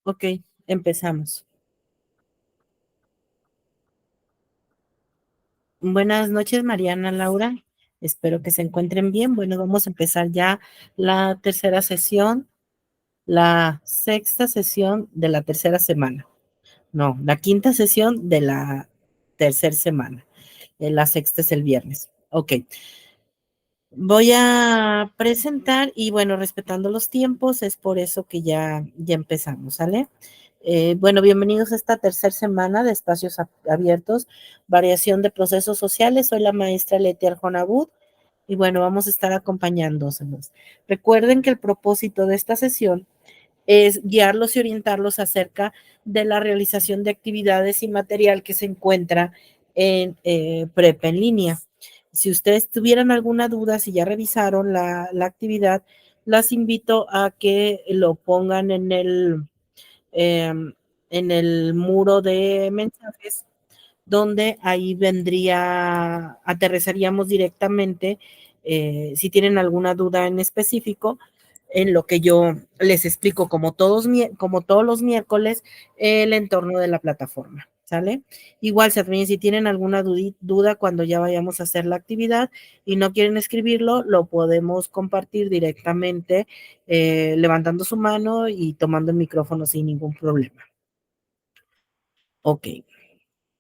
Ok, empezamos. Buenas noches, Mariana, Laura. Espero que se encuentren bien. Bueno, vamos a empezar ya la tercera sesión, la sexta sesión de la tercera semana. No, la quinta sesión de la tercera semana. La sexta es el viernes. Ok, voy a presentar y bueno, respetando los tiempos, es por eso que ya empezamos, ¿sale? Bueno, bienvenidos a esta tercera semana de espacios abiertos, variación de procesos sociales. Soy la maestra Leti Arjonabud y bueno, vamos a estar acompañándonos. Recuerden que el propósito de esta sesión es guiarlos y orientarlos acerca de la realización de actividades y material que se encuentra en Prepa en línea. Si ustedes tuvieran alguna duda, si ya revisaron la actividad, las invito a que lo pongan eh, en el muro de mensajes, donde ahí aterrizaríamos directamente, si tienen alguna duda en específico, en lo que yo les explico como todos los miércoles, el entorno de la plataforma, ¿sale? Igual, si tienen alguna duda cuando ya vayamos a hacer la actividad y no quieren escribirlo, lo podemos compartir directamente, levantando su mano y tomando el micrófono sin ningún problema. Ok,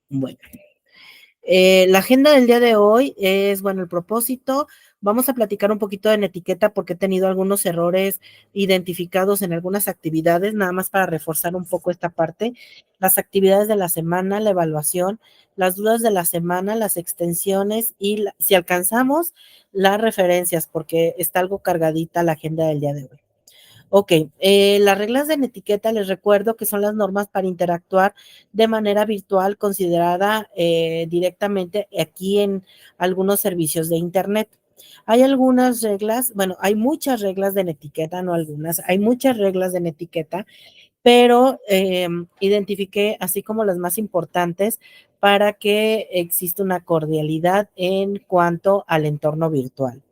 bueno. La agenda del día de hoy es, bueno, el propósito. Vamos a platicar un poquito en etiqueta porque he tenido algunos errores identificados en algunas actividades, nada más para reforzar un poco esta parte. Las actividades de la semana, la evaluación, las dudas de la semana, las extensiones y si alcanzamos las referencias, porque está algo cargadita la agenda del día de hoy. Ok, las reglas de etiqueta les recuerdo que son las normas para interactuar de manera virtual considerada directamente aquí en algunos servicios de Internet. Hay algunas reglas, bueno, hay muchas reglas de etiqueta, no algunas, hay muchas reglas de etiqueta, pero identifiqué así como las más importantes para que exista una cordialidad en cuanto al entorno virtual.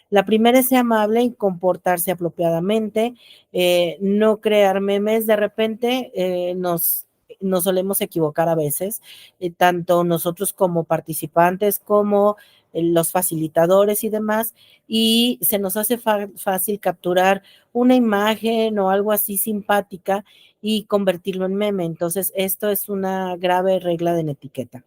La primera es ser amable y comportarse apropiadamente, no crear memes. De repente nos solemos equivocar a veces, tanto nosotros como participantes como los facilitadores y demás, y se nos hace fácil capturar una imagen o algo así simpática y convertirlo en meme. Entonces, esto es una grave regla de etiqueta.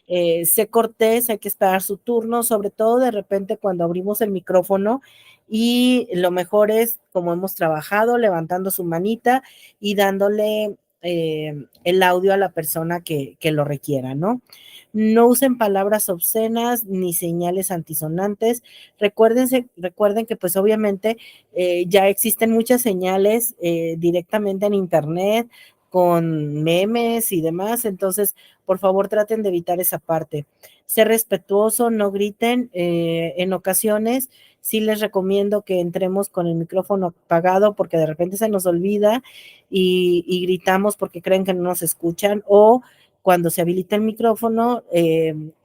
Sé cortés, hay que esperar su turno, sobre todo de repente cuando abrimos el micrófono, y lo mejor es, como hemos trabajado, levantando su manita y dándole el audio a la persona que lo requiera, ¿no? No usen palabras obscenas ni señales antisonantes. Recuerden que pues obviamente ya existen muchas señales directamente en internet con memes y demás, entonces por favor traten de evitar esa parte. Ser respetuoso, no griten. En ocasiones sí les recomiendo que entremos con el micrófono apagado porque de repente se nos olvida y gritamos porque creen que no nos escuchan, o cuando se habilita el micrófono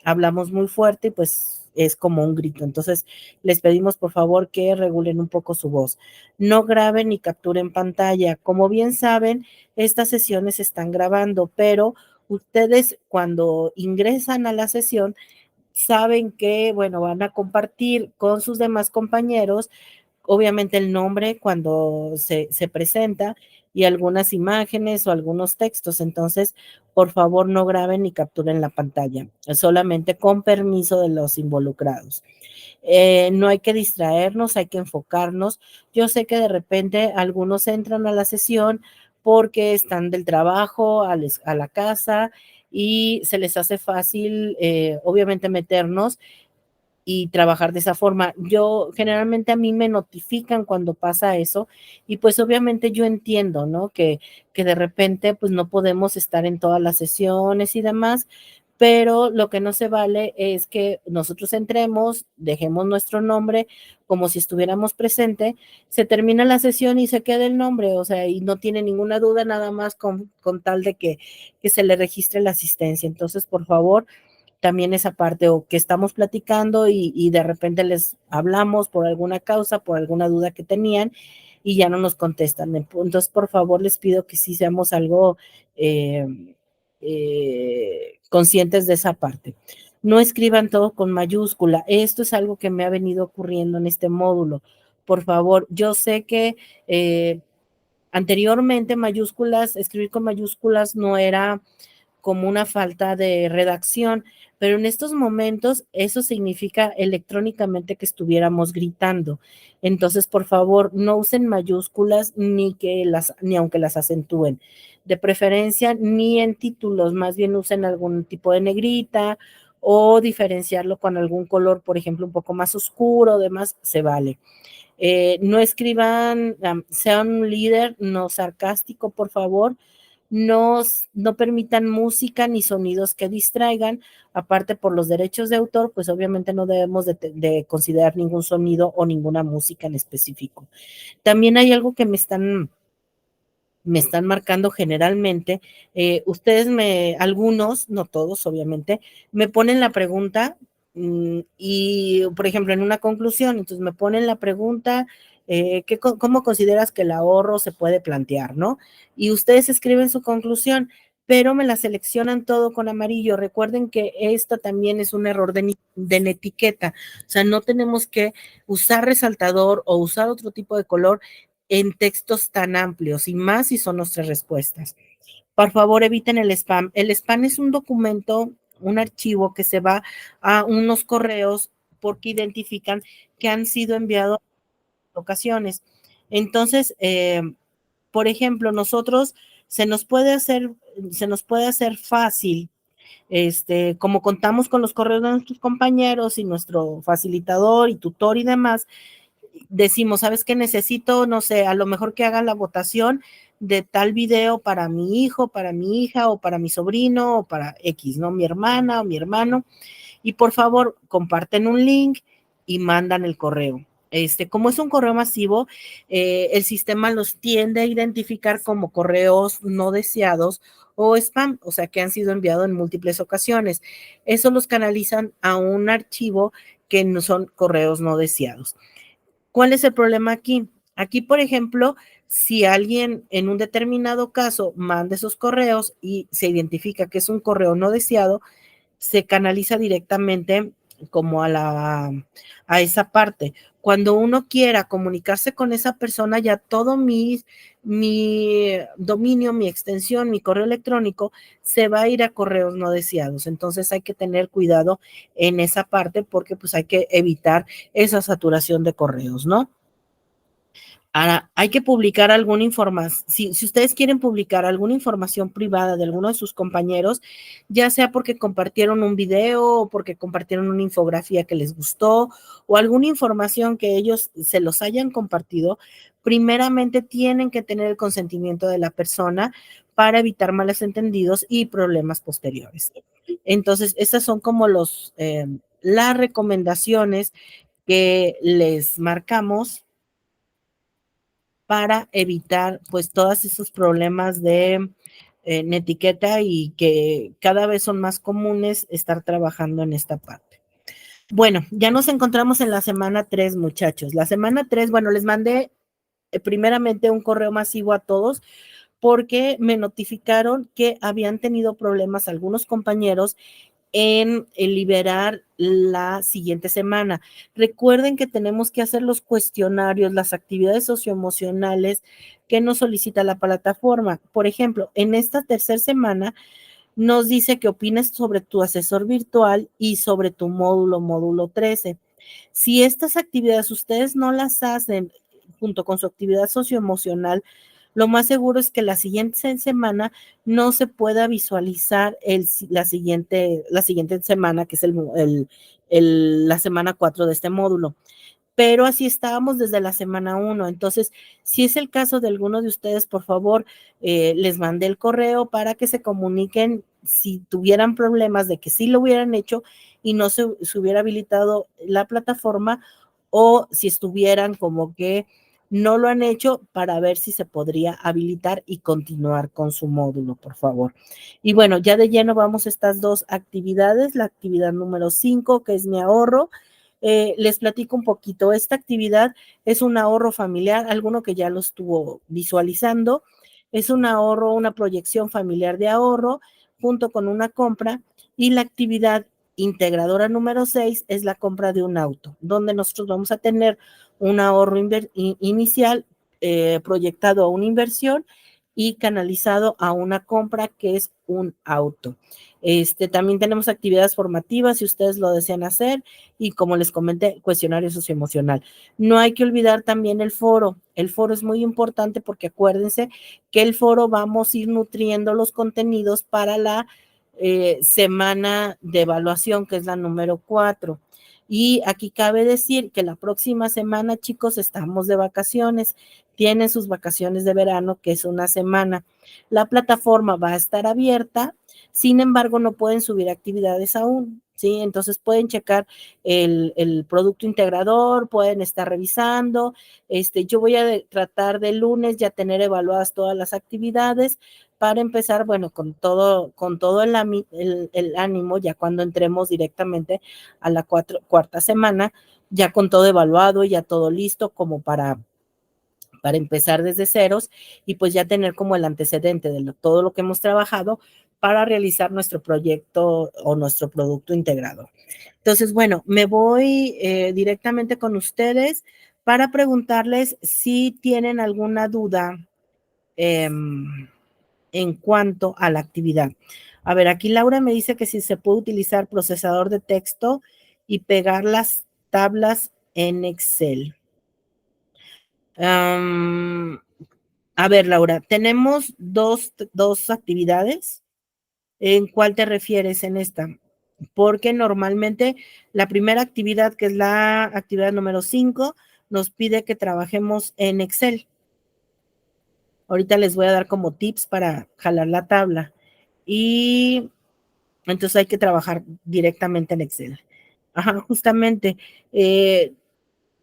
hablamos muy fuerte y pues es como un grito. Entonces les pedimos por favor que regulen un poco su voz. No graben ni capturen pantalla. Como bien saben, estas sesiones se están grabando, pero ustedes cuando ingresan a la sesión saben que, bueno, van a compartir con sus demás compañeros, obviamente el nombre cuando se presenta y algunas imágenes o algunos textos. Entonces, por favor, no graben ni capturen la pantalla, solamente con permiso de los involucrados. No hay que distraernos, hay que enfocarnos. Yo sé que de repente algunos entran a la sesión porque están del trabajo a la casa y se les hace fácil, obviamente, meternos y trabajar de esa forma. Yo generalmente a mí me notifican cuando pasa eso y pues obviamente yo entiendo, ¿no? Que de repente pues no podemos estar en todas las sesiones y demás, pero lo que no se vale es que nosotros entremos, dejemos nuestro nombre como si estuviéramos presente, se termina la sesión y se queda el nombre, o sea, y no tiene ninguna duda, nada más con tal de que se le registre la asistencia. Entonces, por favor, también esa parte, o que estamos platicando y de repente les hablamos por alguna causa, por alguna duda que tenían, y ya no nos contestan. Entonces, por favor, les pido que sí seamos algo conscientes de esa parte. No escriban todo con mayúscula. Esto es algo que me ha venido ocurriendo en este módulo. Por favor, yo sé que anteriormente mayúsculas, escribir con mayúsculas no era como una falta de redacción, pero en estos momentos eso significa electrónicamente que estuviéramos gritando. Entonces, por favor, no usen mayúsculas ni aunque las acentúen. De preferencia, ni en títulos, más bien usen algún tipo de negrita o diferenciarlo con algún color, por ejemplo, un poco más oscuro, demás, se vale. No escriban, sean un líder, no sarcástico, por favor. No, no permitan música ni sonidos que distraigan. Aparte, por los derechos de autor, pues obviamente no debemos de considerar ningún sonido o ninguna música en específico. También hay algo que me están marcando generalmente. Algunos, no todos, obviamente, me ponen la pregunta y, por ejemplo, en una conclusión, entonces me ponen la pregunta, ¿cómo consideras que el ahorro se puede plantear, no? Y ustedes escriben su conclusión, pero me la seleccionan todo con amarillo. Recuerden que esto también es un error de etiqueta, o sea, no tenemos que usar resaltador o usar otro tipo de color en textos tan amplios y más si son nuestras respuestas. Por favor, eviten el spam. El spam es un documento, un archivo que se va a unos correos porque identifican que han sido enviados en ocasiones. Entonces, por ejemplo, nosotros se nos puede hacer, se nos puede hacer fácil, como contamos con los correos de nuestros compañeros y nuestro facilitador y tutor y demás, decimos, ¿sabes qué? Necesito, no sé, a lo mejor que hagan la votación de tal video para mi hijo, para mi hija o para mi sobrino o para X, ¿no? Mi hermana o mi hermano. Y por favor, comparten un link y mandan el correo. Como es un correo masivo, el sistema los tiende a identificar como correos no deseados o spam, o sea, que han sido enviados en múltiples ocasiones. Eso los canalizan a un archivo que no son correos no deseados. ¿Cuál es el problema aquí? Aquí, por ejemplo, si alguien en un determinado caso manda esos correos y se identifica que es un correo no deseado, se canaliza directamente como a esa parte. Cuando uno quiera comunicarse con esa persona, ya todo mi dominio, mi extensión, mi correo electrónico se va a ir a correos no deseados. Entonces hay que tener cuidado en esa parte porque pues hay que evitar esa saturación de correos, ¿no? Ahora, hay que publicar alguna información. Si ustedes quieren publicar alguna información privada de alguno de sus compañeros, ya sea porque compartieron un video o porque compartieron una infografía que les gustó o alguna información que ellos se los hayan compartido, primeramente tienen que tener el consentimiento de la persona para evitar malos entendidos y problemas posteriores. Entonces, esas son como las recomendaciones que les marcamos para evitar pues todos esos problemas de etiqueta y que cada vez son más comunes estar trabajando en esta parte. Bueno, ya nos encontramos en la semana 3, muchachos. La semana 3, bueno, les mandé primeramente un correo masivo a todos porque me notificaron que habían tenido problemas algunos compañeros en liberar la siguiente semana. Recuerden que tenemos que hacer los cuestionarios, las actividades socioemocionales que nos solicita la plataforma. Por ejemplo, en esta tercera semana nos dice que opines sobre tu asesor virtual y sobre tu módulo 13. Si estas actividades ustedes no las hacen junto con su actividad socioemocional, lo más seguro es que la siguiente semana no se pueda visualizar la siguiente semana, que es la semana 4 de este módulo. Pero así estábamos desde la semana 1. Entonces, si es el caso de alguno de ustedes, por favor, les mandé el correo para que se comuniquen si tuvieran problemas de que sí lo hubieran hecho y no se hubiera habilitado la plataforma o si estuvieran como que no lo han hecho para ver si se podría habilitar y continuar con su módulo, por favor. Y bueno, ya de lleno vamos a estas dos actividades, la actividad número 5, que es mi ahorro, Les platico un poquito. Esta actividad es un ahorro familiar, alguno que ya lo estuvo visualizando. Es un ahorro, una proyección familiar de ahorro junto con una compra, y la actividad integradora número 6 es la compra de un auto, donde nosotros vamos a tener un ahorro inicial proyectado a una inversión y canalizado a una compra que es un auto. También tenemos actividades formativas si ustedes lo desean hacer, y como les comenté, cuestionario socioemocional. No hay que olvidar también el foro. El foro es muy importante porque acuérdense que el foro vamos a ir nutriendo los contenidos para la semana de evaluación, que es la número 4. Y aquí cabe decir que la próxima semana, chicos, estamos de vacaciones. Tienen sus vacaciones de verano, que es una semana. La plataforma va a estar abierta, sin embargo, no pueden subir actividades aún, ¿sí? Entonces pueden checar el producto integrador, pueden estar revisando. Yo voy a tratar de lunes ya tener evaluadas todas las actividades para empezar, bueno, con todo el ánimo, ya cuando entremos directamente a la cuarta semana, ya con todo evaluado, ya todo listo como para empezar desde ceros, y pues ya tener como el antecedente de todo lo que hemos trabajado para realizar nuestro proyecto o nuestro producto integrado. Entonces, bueno, me voy directamente con ustedes para preguntarles si tienen alguna duda eh, en cuanto a la actividad. A ver, aquí Laura me dice que si se puede utilizar procesador de texto y pegar las tablas en Excel. A ver, Laura, tenemos dos actividades. ¿En cuál te refieres en esta? Porque normalmente la primera actividad, que es la actividad número 5, nos pide que trabajemos en Excel. Ahorita les voy a dar como tips para jalar la tabla. Y entonces hay que trabajar directamente en Excel. Ajá, justamente. Eh,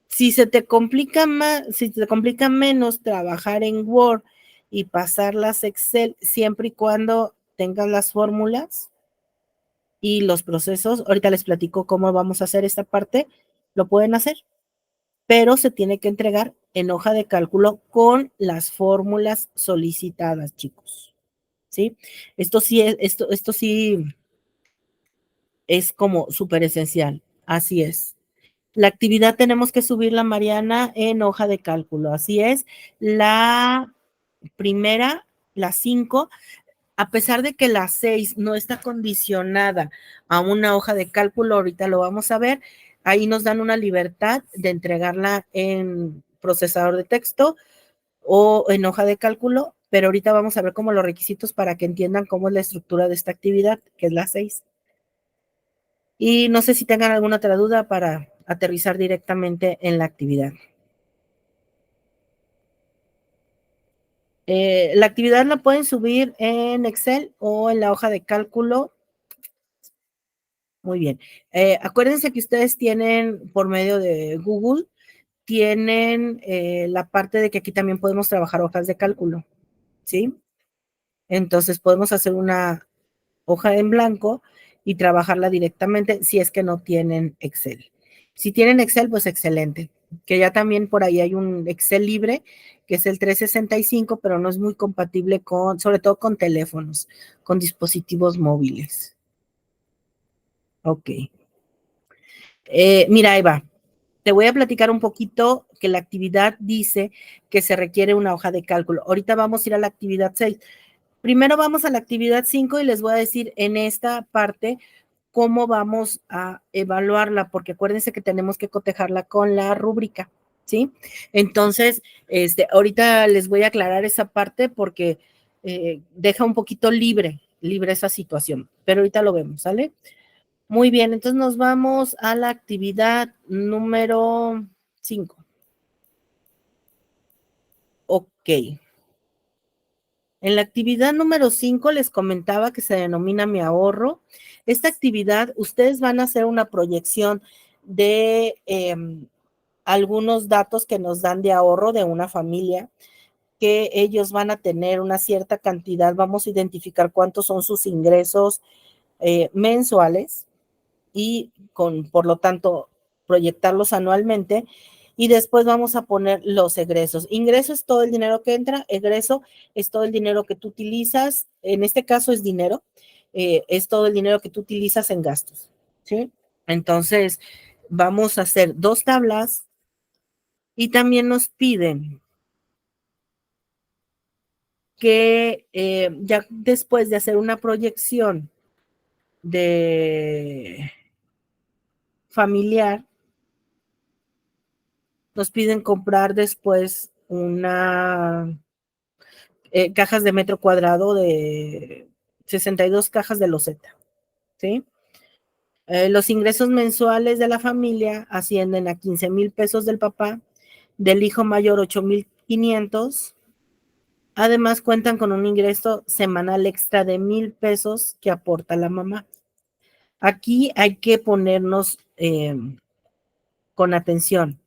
si se te complica más, si te complica menos trabajar en Word y pasarlas a Excel, siempre y cuando tengas las fórmulas y los procesos, ahorita les platico cómo vamos a hacer esta parte, lo pueden hacer, pero se tiene que entregar en hoja de cálculo con las fórmulas solicitadas, chicos. ¿Sí? Esto sí es como súper esencial. Así es. La actividad tenemos que subirla, Mariana, en hoja de cálculo. Así es. La primera, la 5, a pesar de que la 6 no está condicionada a una hoja de cálculo, ahorita lo vamos a ver, ahí nos dan una libertad de entregarla en procesador de texto o en hoja de cálculo, pero ahorita vamos a ver como los requisitos para que entiendan cómo es la estructura de esta actividad, que es la 6. Y no sé si tengan alguna otra duda para aterrizar directamente en la actividad. La actividad la pueden subir en Excel o en la hoja de cálculo. Muy bien. Acuérdense que ustedes tienen, por medio de Google, tienen la parte de que aquí también podemos trabajar hojas de cálculo, ¿sí? Entonces podemos hacer una hoja en blanco y trabajarla directamente si es que no tienen Excel. Si tienen Excel, pues excelente. Que ya también por ahí hay un Excel libre, que es el 365, pero no es muy compatible con, sobre todo con teléfonos, con dispositivos móviles. Ok. Mira, Eva, te voy a platicar un poquito que la actividad dice que se requiere una hoja de cálculo. Ahorita vamos a ir a la actividad 6. Primero vamos a la actividad 5 y les voy a decir en esta parte cómo vamos a evaluarla, porque acuérdense que tenemos que cotejarla con la rúbrica, ¿sí? Entonces, ahorita les voy a aclarar esa parte porque deja un poquito libre esa situación, pero ahorita lo vemos, ¿sale? Muy bien, entonces nos vamos a la actividad número 5. Ok. En la actividad número 5 les comentaba que se denomina Mi Ahorro. Esta actividad, ustedes van a hacer una proyección de algunos datos que nos dan de ahorro de una familia, que ellos van a tener una cierta cantidad, vamos a identificar cuántos son sus ingresos mensuales y por lo tanto, proyectarlos anualmente. Y después vamos a poner los egresos. Ingreso es todo el dinero que entra, egreso es todo el dinero que tú utilizas, en este caso es dinero, es todo el dinero que tú utilizas en gastos, ¿sí? Entonces, vamos a hacer 2 tablas y también nos piden que ya después de hacer una proyección de familiar, nos piden comprar después cajas de metro cuadrado de 62 cajas de loseta, ¿sí? Los ingresos mensuales de la familia ascienden a 15,000 pesos del papá, del hijo mayor 8,500. Además, cuentan con un ingreso semanal extra de 1,000 pesos que aporta la mamá. Aquí hay que ponernos con atención.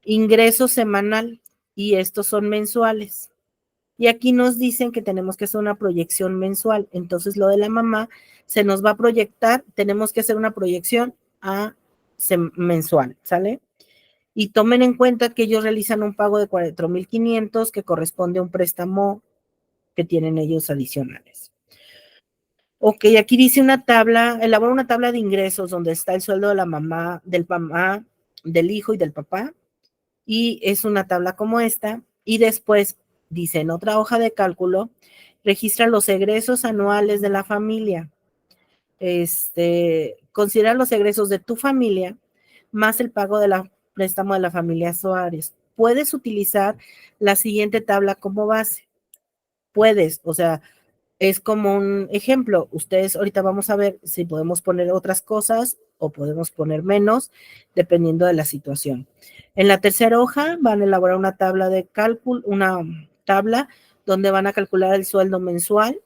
Ingreso semanal y estos son mensuales. Y aquí nos dicen que tenemos que hacer una proyección mensual. Entonces, lo de la mamá se nos va a proyectar, tenemos que hacer una proyección mensual, ¿sale? Y tomen en cuenta que ellos realizan un pago de 4,500 que corresponde a un préstamo que tienen ellos adicionales. Ok, aquí dice una tabla, elabora una tabla de ingresos donde está el sueldo de la mamá, del hijo y del papá. Y es una tabla como esta. Y después dice en otra hoja de cálculo, registra los egresos anuales de la familia. Considera los egresos de tu familia más el pago de la préstamo de la familia Suárez. Puedes utilizar la siguiente tabla como base. Puedes, o sea, es como un ejemplo. Ustedes ahorita vamos a ver si podemos poner otras cosas o podemos poner menos, dependiendo de la situación. En la tercera hoja van a elaborar una tabla de cálculo, una tabla donde van a calcular el sueldo mensual,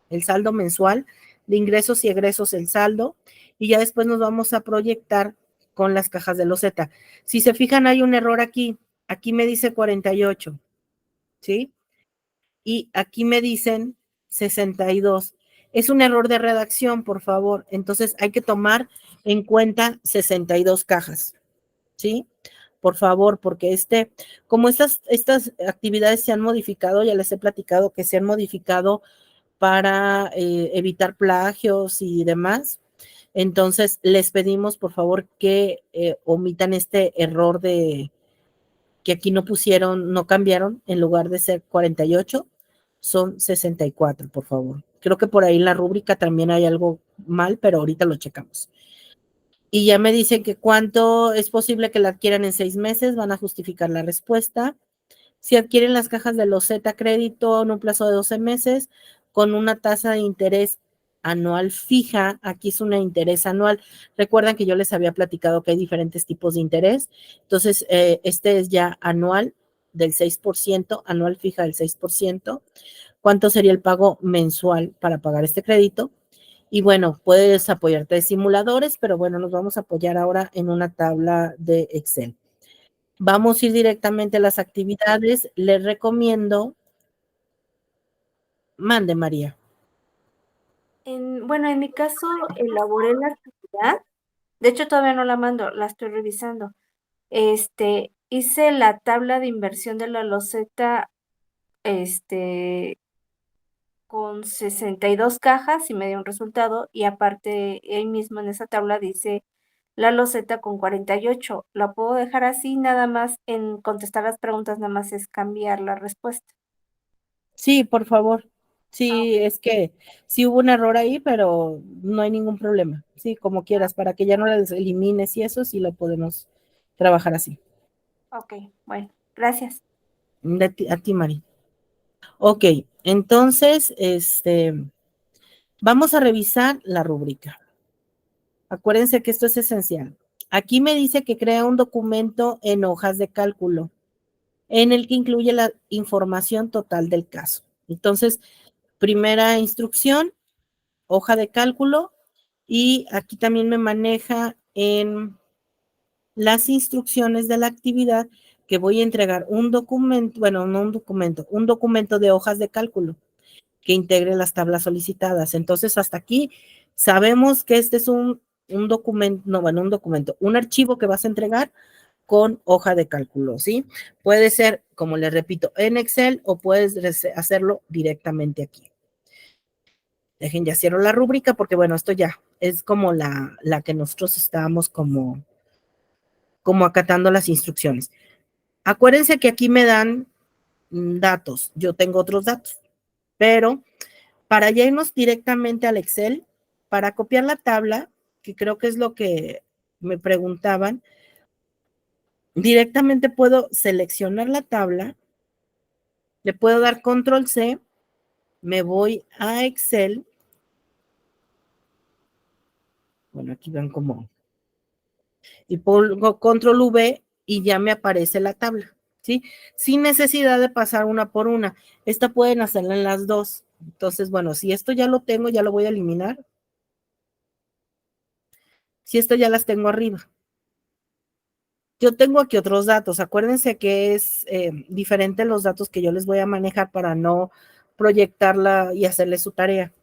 el saldo mensual de ingresos y egresos, el saldo, y ya después nos vamos a proyectar con las cajas de loseta. Si se fijan, hay un error aquí me dice 48, ¿sí? Y aquí me dicen 62. Es un error de redacción, por favor. Entonces hay que tomar en cuenta 62 cajas, ¿sí? Por favor, porque como estas actividades se han modificado, ya les he platicado que se han modificado para evitar plagios y demás. Entonces, les pedimos, por favor, que omitan este error de que aquí no pusieron, no cambiaron, en lugar de ser 48, son 64, por favor. Creo que por ahí en la rúbrica también hay algo mal, pero ahorita lo checamos. Y ya me dicen que cuánto es posible que la adquieran en 6 meses, van a justificar la respuesta. Si adquieren las cajas de loseta crédito en un plazo de 12 meses, con una tasa de interés anual fija, aquí es un interés anual. Recuerdan que yo les había platicado que hay diferentes tipos de interés. Entonces, este es ya anual del 6%, anual fija del 6%. ¿Cuánto sería el pago mensual para pagar este crédito? Y bueno, puedes apoyarte de simuladores, pero bueno, nos vamos a apoyar ahora en una tabla de Excel. Vamos a ir directamente a las actividades. Les recomiendo, mande María. Bueno, en mi caso elaboré la actividad. De hecho, todavía no la mando, la estoy revisando. Hice la tabla de inversión de la loseta, con 62 cajas y me dio un resultado. Y aparte, ahí mismo en esa tabla dice la loseta con 48. La puedo dejar así, nada más en contestar las preguntas, nada más es cambiar la respuesta. Sí, por favor. Ah, Sí, es que sí hubo un error ahí, pero no hay ningún problema. Sí, como quieras, para que ya no las elimines y eso, sí lo podemos trabajar así. ok, bueno, gracias. A ti, Mari. Ok, entonces, vamos a revisar la rúbrica. Acuérdense que esto es esencial. Aquí me dice que crea un documento en hojas de cálculo en el que incluye la información total del caso. Entonces, primera instrucción, hoja de cálculo, y aquí también me maneja en las instrucciones de la actividad que voy a entregar un documento, bueno, no un documento de hojas de cálculo que integre las tablas solicitadas. Entonces, hasta aquí sabemos que este es un un documento, no, bueno, un documento, un archivo que vas a entregar con hoja de cálculo, ¿sí? Puede ser, como les repito, en Excel o puedes hacerlo directamente aquí. Dejen, ya cierro la rúbrica porque, bueno, esto ya es como la que nosotros estábamos como acatando las instrucciones. Acuérdense que aquí me dan datos, yo tengo otros datos, pero para ya irnos directamente al Excel, para copiar la tabla, que creo que es lo que me preguntaban, directamente puedo seleccionar la tabla, le puedo dar control C, me voy a Excel, bueno, aquí van como, y pongo control V y ya me aparece la tabla, ¿sí? Sin necesidad de pasar una por una. Esta pueden hacerla en las dos. Entonces, bueno, si esto ya lo tengo, ya lo voy a eliminar. Si esto ya las tengo arriba. Yo tengo aquí otros datos. Acuérdense que es diferente los datos que yo les voy a manejar para no proyectarla y hacerle su tarea.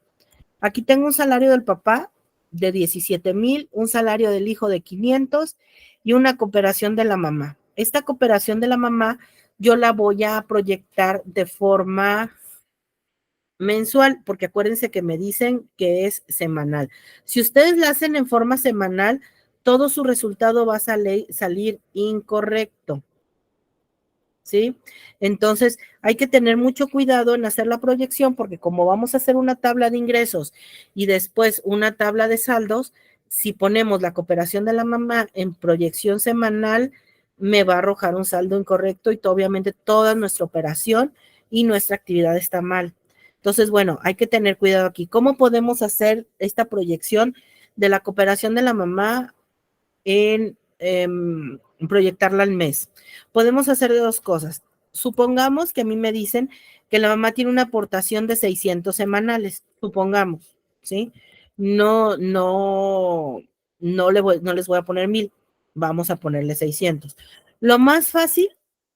Aquí tengo un salario del papá de 17,000, un salario del hijo de 500 y una cooperación de la mamá. Esta cooperación de la mamá yo la voy a proyectar de forma mensual, porque acuérdense que me dicen que es semanal. Si ustedes la hacen en forma semanal, todo su resultado va a salir incorrecto. ¿Sí? Entonces, hay que tener mucho cuidado en hacer la proyección porque como vamos a hacer una tabla de ingresos y después una tabla de saldos, si ponemos la cooperación de la mamá en proyección semanal, me va a arrojar un saldo incorrecto y obviamente toda nuestra operación y nuestra actividad está mal. Entonces, bueno, hay que tener cuidado aquí. ¿Cómo podemos hacer esta proyección de la cooperación de la mamá en proyectarla al mes? Podemos hacer de dos cosas. Supongamos que a mí me dicen que la mamá tiene una aportación de 600 semanales, supongamos, ¿sí? No, no, no les voy a poner 1,000, vamos a ponerle 600. Lo más fácil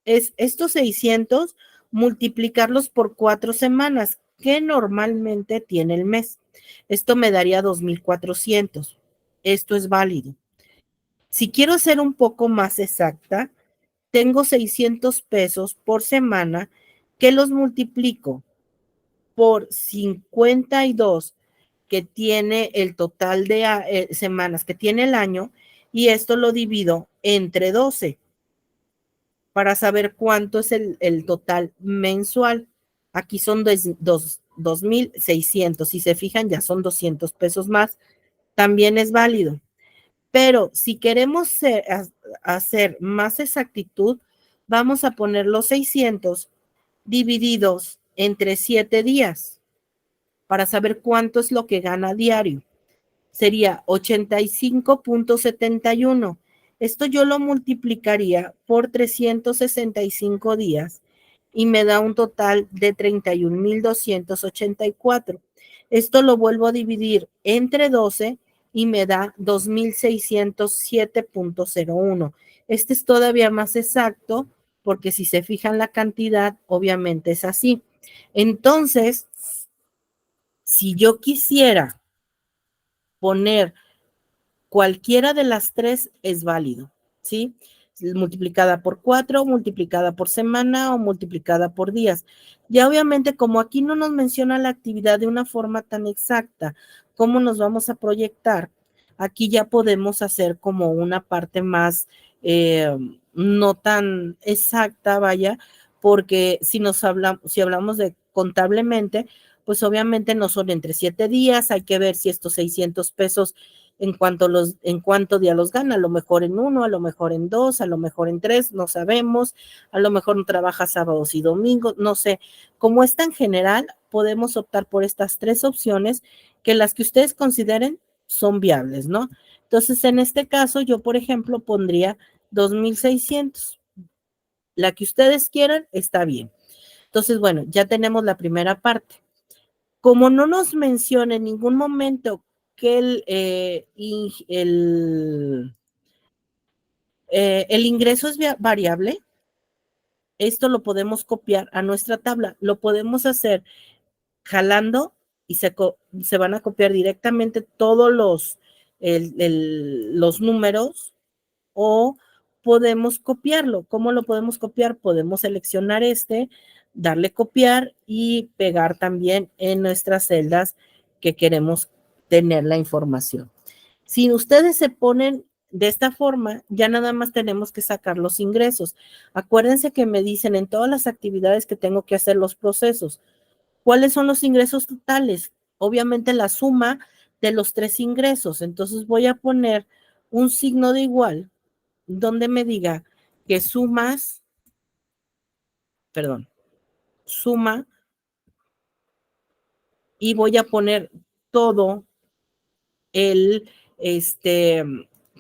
es estos 600 multiplicarlos por 4 semanas, que normalmente tiene el mes. Esto me daría 2,400. Esto es válido. Si quiero ser un poco más exacta, tengo 600 pesos por semana que los multiplico por 52 que tiene el total de semanas que tiene el año y esto lo divido entre 12 para saber cuánto es el total mensual. Aquí son 2,600. Si se fijan, ya son 200 pesos más. También es válido. Pero si queremos hacer más exactitud, vamos a poner los 600 divididos entre 7 días para saber cuánto es lo que gana diario. Sería 85,71. Esto yo lo multiplicaría por 365 días y me da un total de 31,284. Esto lo vuelvo a dividir entre 12 y me da 2,607,01. Este es todavía más exacto porque si se fijan la cantidad, obviamente es así. Entonces, si yo quisiera poner cualquiera de las tres es válido, ¿sí? Multiplicada por 4, multiplicada por semana o multiplicada por días. Ya obviamente, como aquí no nos menciona la actividad de una forma tan exacta, ¿cómo nos vamos a proyectar? Aquí ya podemos hacer como una parte más no tan exacta, vaya, porque si hablamos de contablemente, pues obviamente no son entre 7 días, hay que ver si estos 600 pesos en cuanto día los gana, a lo mejor en uno, a lo mejor en dos, a lo mejor en tres, no sabemos, a lo mejor no trabaja sábados y domingos, no sé. Como es tan general, podemos optar por estas tres opciones que las que ustedes consideren son viables, ¿no? Entonces, en este caso, yo, por ejemplo, pondría 2,600. La que ustedes quieran, está bien. Entonces, bueno, ya tenemos la primera parte. Como no nos menciona en ningún momento que el ingreso es variable, esto lo podemos copiar a nuestra tabla. Lo podemos hacer jalando y se van a copiar directamente todos los números o podemos copiarlo. ¿Cómo lo podemos copiar? Podemos seleccionar darle copiar y pegar también en nuestras celdas que queremos tener la información. Si ustedes se ponen de esta forma, ya nada más tenemos que sacar los ingresos. Acuérdense que me dicen en todas las actividades que tengo que hacer los procesos. ¿Cuáles son los ingresos totales? Obviamente la suma de los 3 ingresos. Entonces voy a poner un signo de igual donde me diga que sumas, perdón, suma y voy a poner todo el,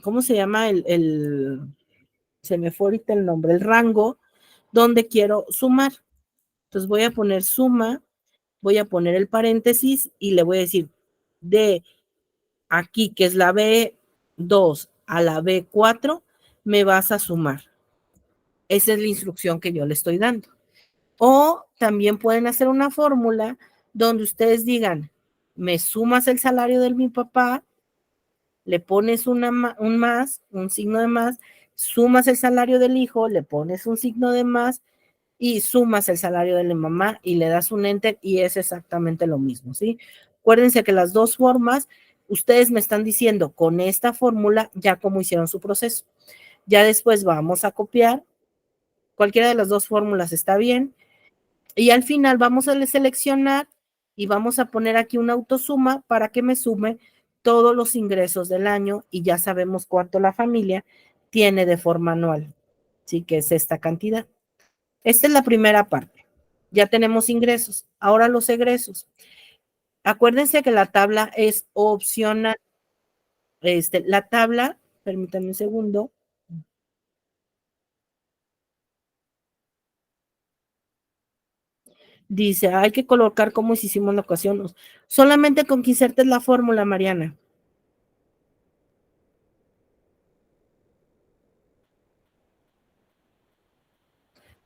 ¿cómo se llama? Se me fue ahorita el nombre, el rango donde quiero sumar. Entonces voy a poner suma, voy a poner el paréntesis y le voy a decir de aquí, que es la B2 a la B4, me vas a sumar. Esa es la instrucción que yo le estoy dando. O también pueden hacer una fórmula donde ustedes digan, me sumas el salario de mi papá, le pones un signo de más, sumas el salario del hijo, le pones un signo de más y sumas el salario de la mamá y le das un enter y es exactamente lo mismo, ¿sí? Acuérdense que las dos formas, ustedes me están diciendo con esta fórmula ya cómo hicieron su proceso. Ya después vamos a copiar, cualquiera de las dos fórmulas está bien, y al final vamos a seleccionar y vamos a poner aquí una autosuma para que me sume todos los ingresos del año y ya sabemos cuánto la familia tiene de forma anual, ¿sí? Que es esta cantidad. Esta es la primera parte. Ya tenemos ingresos. Ahora los egresos. Acuérdense que la tabla es opcional. La tabla, permítanme un segundo. Dice, hay que colocar como hicimos en la ocasión. Solamente con que insertes la fórmula, Mariana.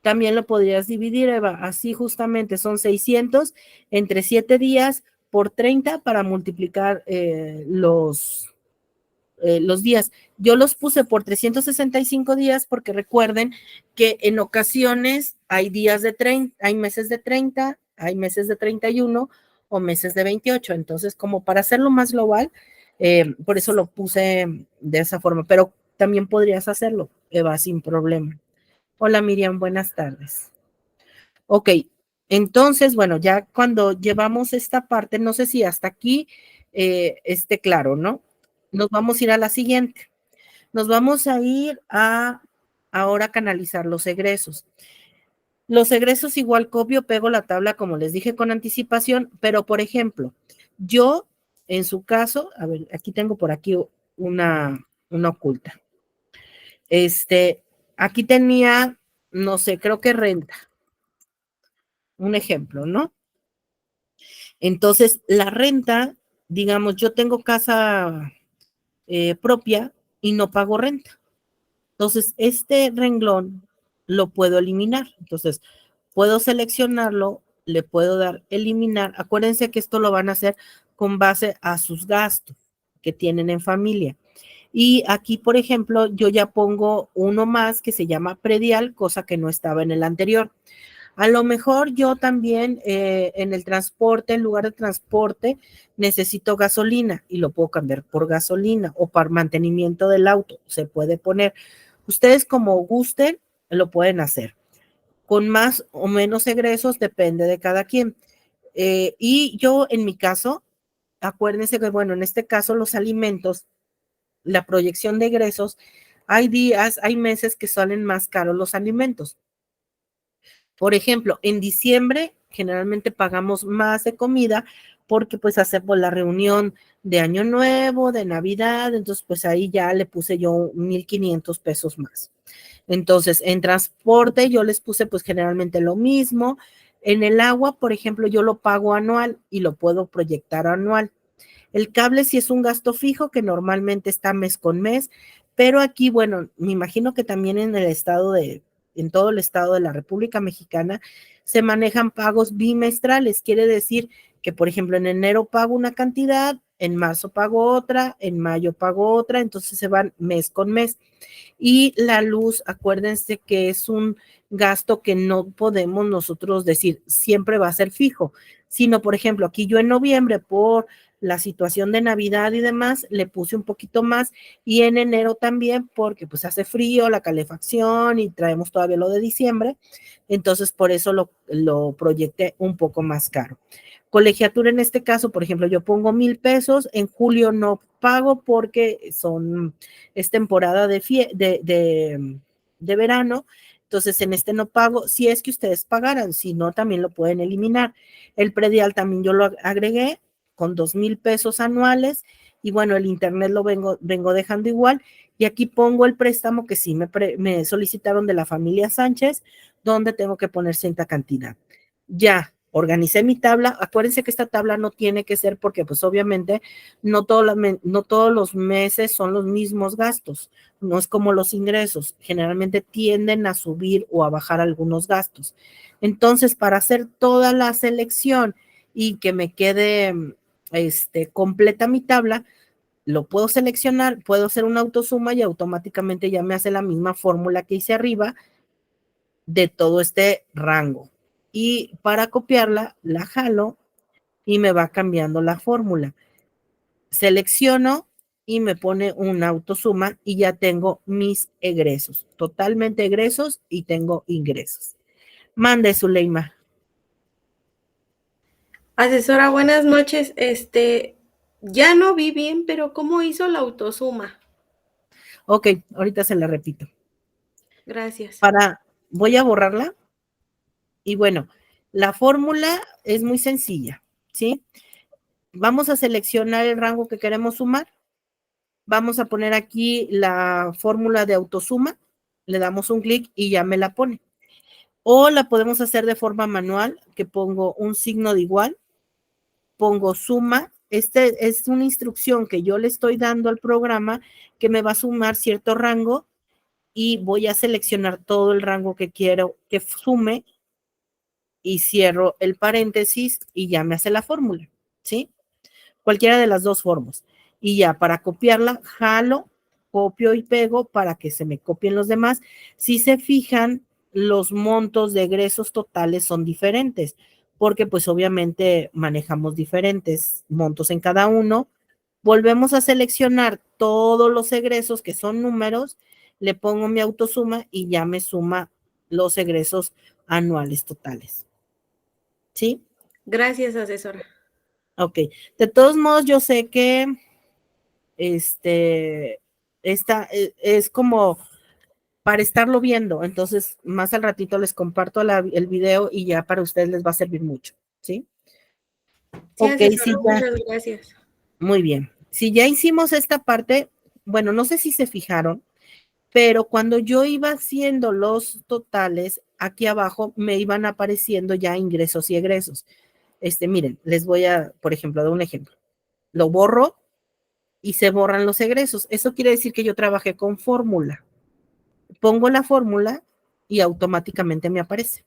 También lo podrías dividir, Eva. Así justamente son 600 entre 7 días por 30 para multiplicar los días. Yo los puse por 365 días porque recuerden que en ocasiones hay días de 30, hay meses de 30, hay meses de 31 o meses de 28. Entonces, como para hacerlo más global, por eso lo puse de esa forma. Pero también podrías hacerlo, Eva, sin problema. Hola Miriam, buenas tardes. Ok, entonces, bueno, ya cuando llevamos esta parte, no sé si hasta aquí esté claro, ¿no? Nos vamos a ir a la siguiente. Nos vamos a ir a ahora canalizar los egresos. Los egresos igual copio, pego la tabla como les dije con anticipación, pero por ejemplo, yo en su caso, a ver, aquí tengo por aquí una oculta. Aquí tenía, no sé, creo que renta. Un ejemplo, ¿no? Entonces, la renta, digamos, yo tengo casa propia y no pago renta. Entonces, este renglón lo puedo eliminar. Entonces, puedo seleccionarlo, le puedo dar eliminar. Acuérdense que esto lo van a hacer con base a sus gastos que tienen en familia. Y aquí, por ejemplo, yo ya pongo uno más que se llama predial, cosa que no estaba en el anterior. A lo mejor yo también en el transporte, en lugar de transporte, necesito gasolina y lo puedo cambiar por gasolina o para mantenimiento del auto. Se puede poner. Ustedes como gusten, lo pueden hacer. Con más o menos egresos, depende de cada quien. Y yo, en mi caso, acuérdense que, bueno, en este caso, los alimentos, la proyección de egresos, hay días, hay meses que salen más caros los alimentos. Por ejemplo, en diciembre generalmente pagamos más de comida porque pues hacemos la reunión de Año Nuevo, de Navidad, entonces pues ahí ya le puse yo 1,500 pesos más. Entonces, en transporte yo les puse pues generalmente lo mismo. En el agua, por ejemplo, yo lo pago anual y lo puedo proyectar anual. El cable sí es un gasto fijo que normalmente está mes con mes, pero aquí, bueno, me imagino que también en todo el estado de la República Mexicana se manejan pagos bimestrales. Quiere decir que, por ejemplo, en enero pago una cantidad, en marzo pago otra, en mayo pago otra, entonces se van mes con mes. Y la luz, acuérdense que es un gasto que no podemos nosotros decir siempre va a ser fijo, sino, por ejemplo, aquí yo en noviembre por la situación de Navidad y demás, le puse un poquito más, y en enero también porque pues hace frío, la calefacción y traemos todavía lo de diciembre, entonces por eso lo proyecté un poco más caro. Colegiatura en este caso, por ejemplo, yo pongo 1,000 pesos, en julio no pago porque es temporada de verano, entonces en este no pago, si es que ustedes pagaran, si no también lo pueden eliminar. El predial también yo lo agregué con 2,000 pesos anuales, y bueno, el internet lo vengo dejando igual, y aquí pongo el préstamo que sí me solicitaron de la familia Sánchez, donde tengo que poner cierta cantidad. Ya organicé mi tabla. Acuérdense que esta tabla no tiene que ser porque pues obviamente no todos los meses son los mismos gastos, no es como los ingresos, generalmente tienden a subir o a bajar algunos gastos. Entonces, para hacer toda la selección y que me quede completa mi tabla, lo puedo seleccionar, puedo hacer una autosuma y automáticamente ya me hace la misma fórmula que hice arriba de todo este rango. Y para copiarla, la jalo y me va cambiando la fórmula. Selecciono y me pone una autosuma y ya tengo mis egresos, totalmente egresos, y tengo ingresos. Mande, Zuleima. Asesora, buenas noches. Ya no vi bien, pero ¿cómo hizo la autosuma? Ok, ahorita se la repito. Gracias. Voy a borrarla. Y bueno, la fórmula es muy sencilla, ¿sí? Vamos a seleccionar el rango que queremos sumar. Vamos a poner aquí la fórmula de autosuma, le damos un clic y ya me la pone. O la podemos hacer de forma manual, que pongo un signo de igual, pongo suma. Este es una instrucción que yo le estoy dando al programa que me va a sumar cierto rango, y voy a seleccionar todo el rango que quiero que sume y cierro el paréntesis y ya me hace la fórmula, ¿sí? Cualquiera de las dos formas. Y ya para copiarla, jalo, copio y pego para que se me copien los demás. Si se fijan, los montos de egresos totales son diferentes, porque pues obviamente manejamos diferentes montos en cada uno. Volvemos a seleccionar todos los egresos que son números, le pongo mi autosuma y ya me suma los egresos anuales totales. ¿Sí? Gracias, asesora. Ok. De todos modos, yo sé que esta es como para estarlo viendo, entonces más al ratito les comparto el video y ya para ustedes les va a servir mucho, ¿sí? Sí, Ok, asesora, sí, ya, muchas gracias. muy bien. Si ya hicimos esta parte, bueno, no sé si se fijaron, pero cuando yo iba haciendo los totales, aquí abajo me iban apareciendo ya ingresos y egresos. Miren, les voy a, por ejemplo, dar un ejemplo. Lo borro y se borran los egresos. Eso quiere decir que yo trabajé con fórmula. Pongo la fórmula y automáticamente me aparece.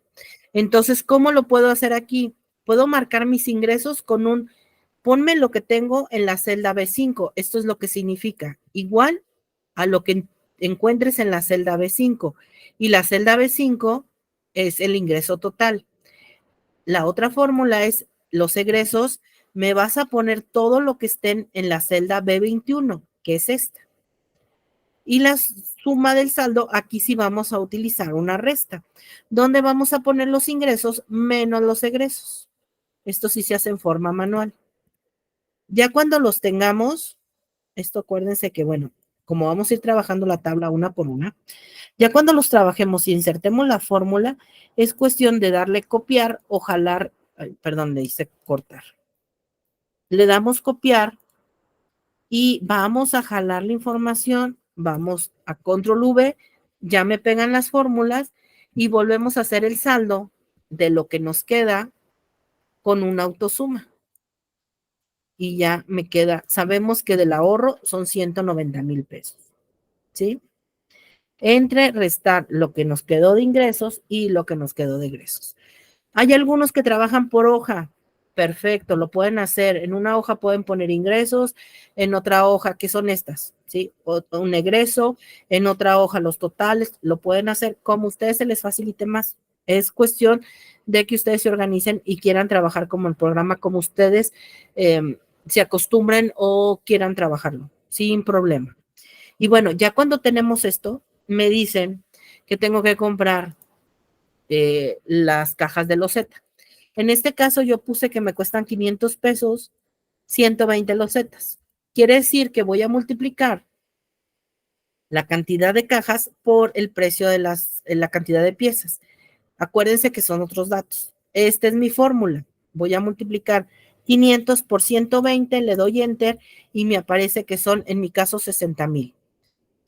Entonces, ¿cómo lo puedo hacer aquí? Puedo marcar mis ingresos con ponme lo que tengo en la celda B5. Esto es lo que significa, igual a lo que encuentres en la celda B5. Y la celda B5 es el ingreso total. La otra fórmula es los egresos, me vas a poner todo lo que estén en la celda B21, que es esta. Y la suma del saldo, aquí sí vamos a utilizar una resta, donde vamos a poner los ingresos menos los egresos. Esto sí se hace en forma manual. Ya cuando los tengamos, esto acuérdense que, bueno, como vamos a ir trabajando la tabla una por una, ya cuando los trabajemos y insertemos la fórmula, es cuestión de darle copiar o jalar, perdón, le hice cortar. Le damos copiar y vamos a jalar la información, vamos a control V, ya me pegan las fórmulas y volvemos a hacer el saldo de lo que nos queda con una autosuma. Y ya me queda, sabemos que del ahorro son 190,000 pesos, ¿sí? Entre restar lo que nos quedó de ingresos y lo que nos quedó de egresos. Hay algunos que trabajan por hoja. Perfecto, lo pueden hacer. En una hoja pueden poner ingresos, en otra hoja, ¿qué son estas? ¿Sí? Un egreso, en otra hoja los totales, lo pueden hacer como a ustedes se les facilite más. Es cuestión de que ustedes se organicen y quieran trabajar como el programa, como ustedes se acostumbren o quieran trabajarlo, sin problema. Y bueno, ya cuando tenemos esto, me dicen que tengo que comprar las cajas de loseta. En este caso yo puse que me cuestan 500 pesos, 120 losetas. Quiere decir que voy a multiplicar la cantidad de cajas por el precio de la cantidad de piezas. Acuérdense que son otros datos. Esta es mi fórmula. Voy a multiplicar 500 por 120, le doy enter y me aparece que son, en mi caso, 60,000.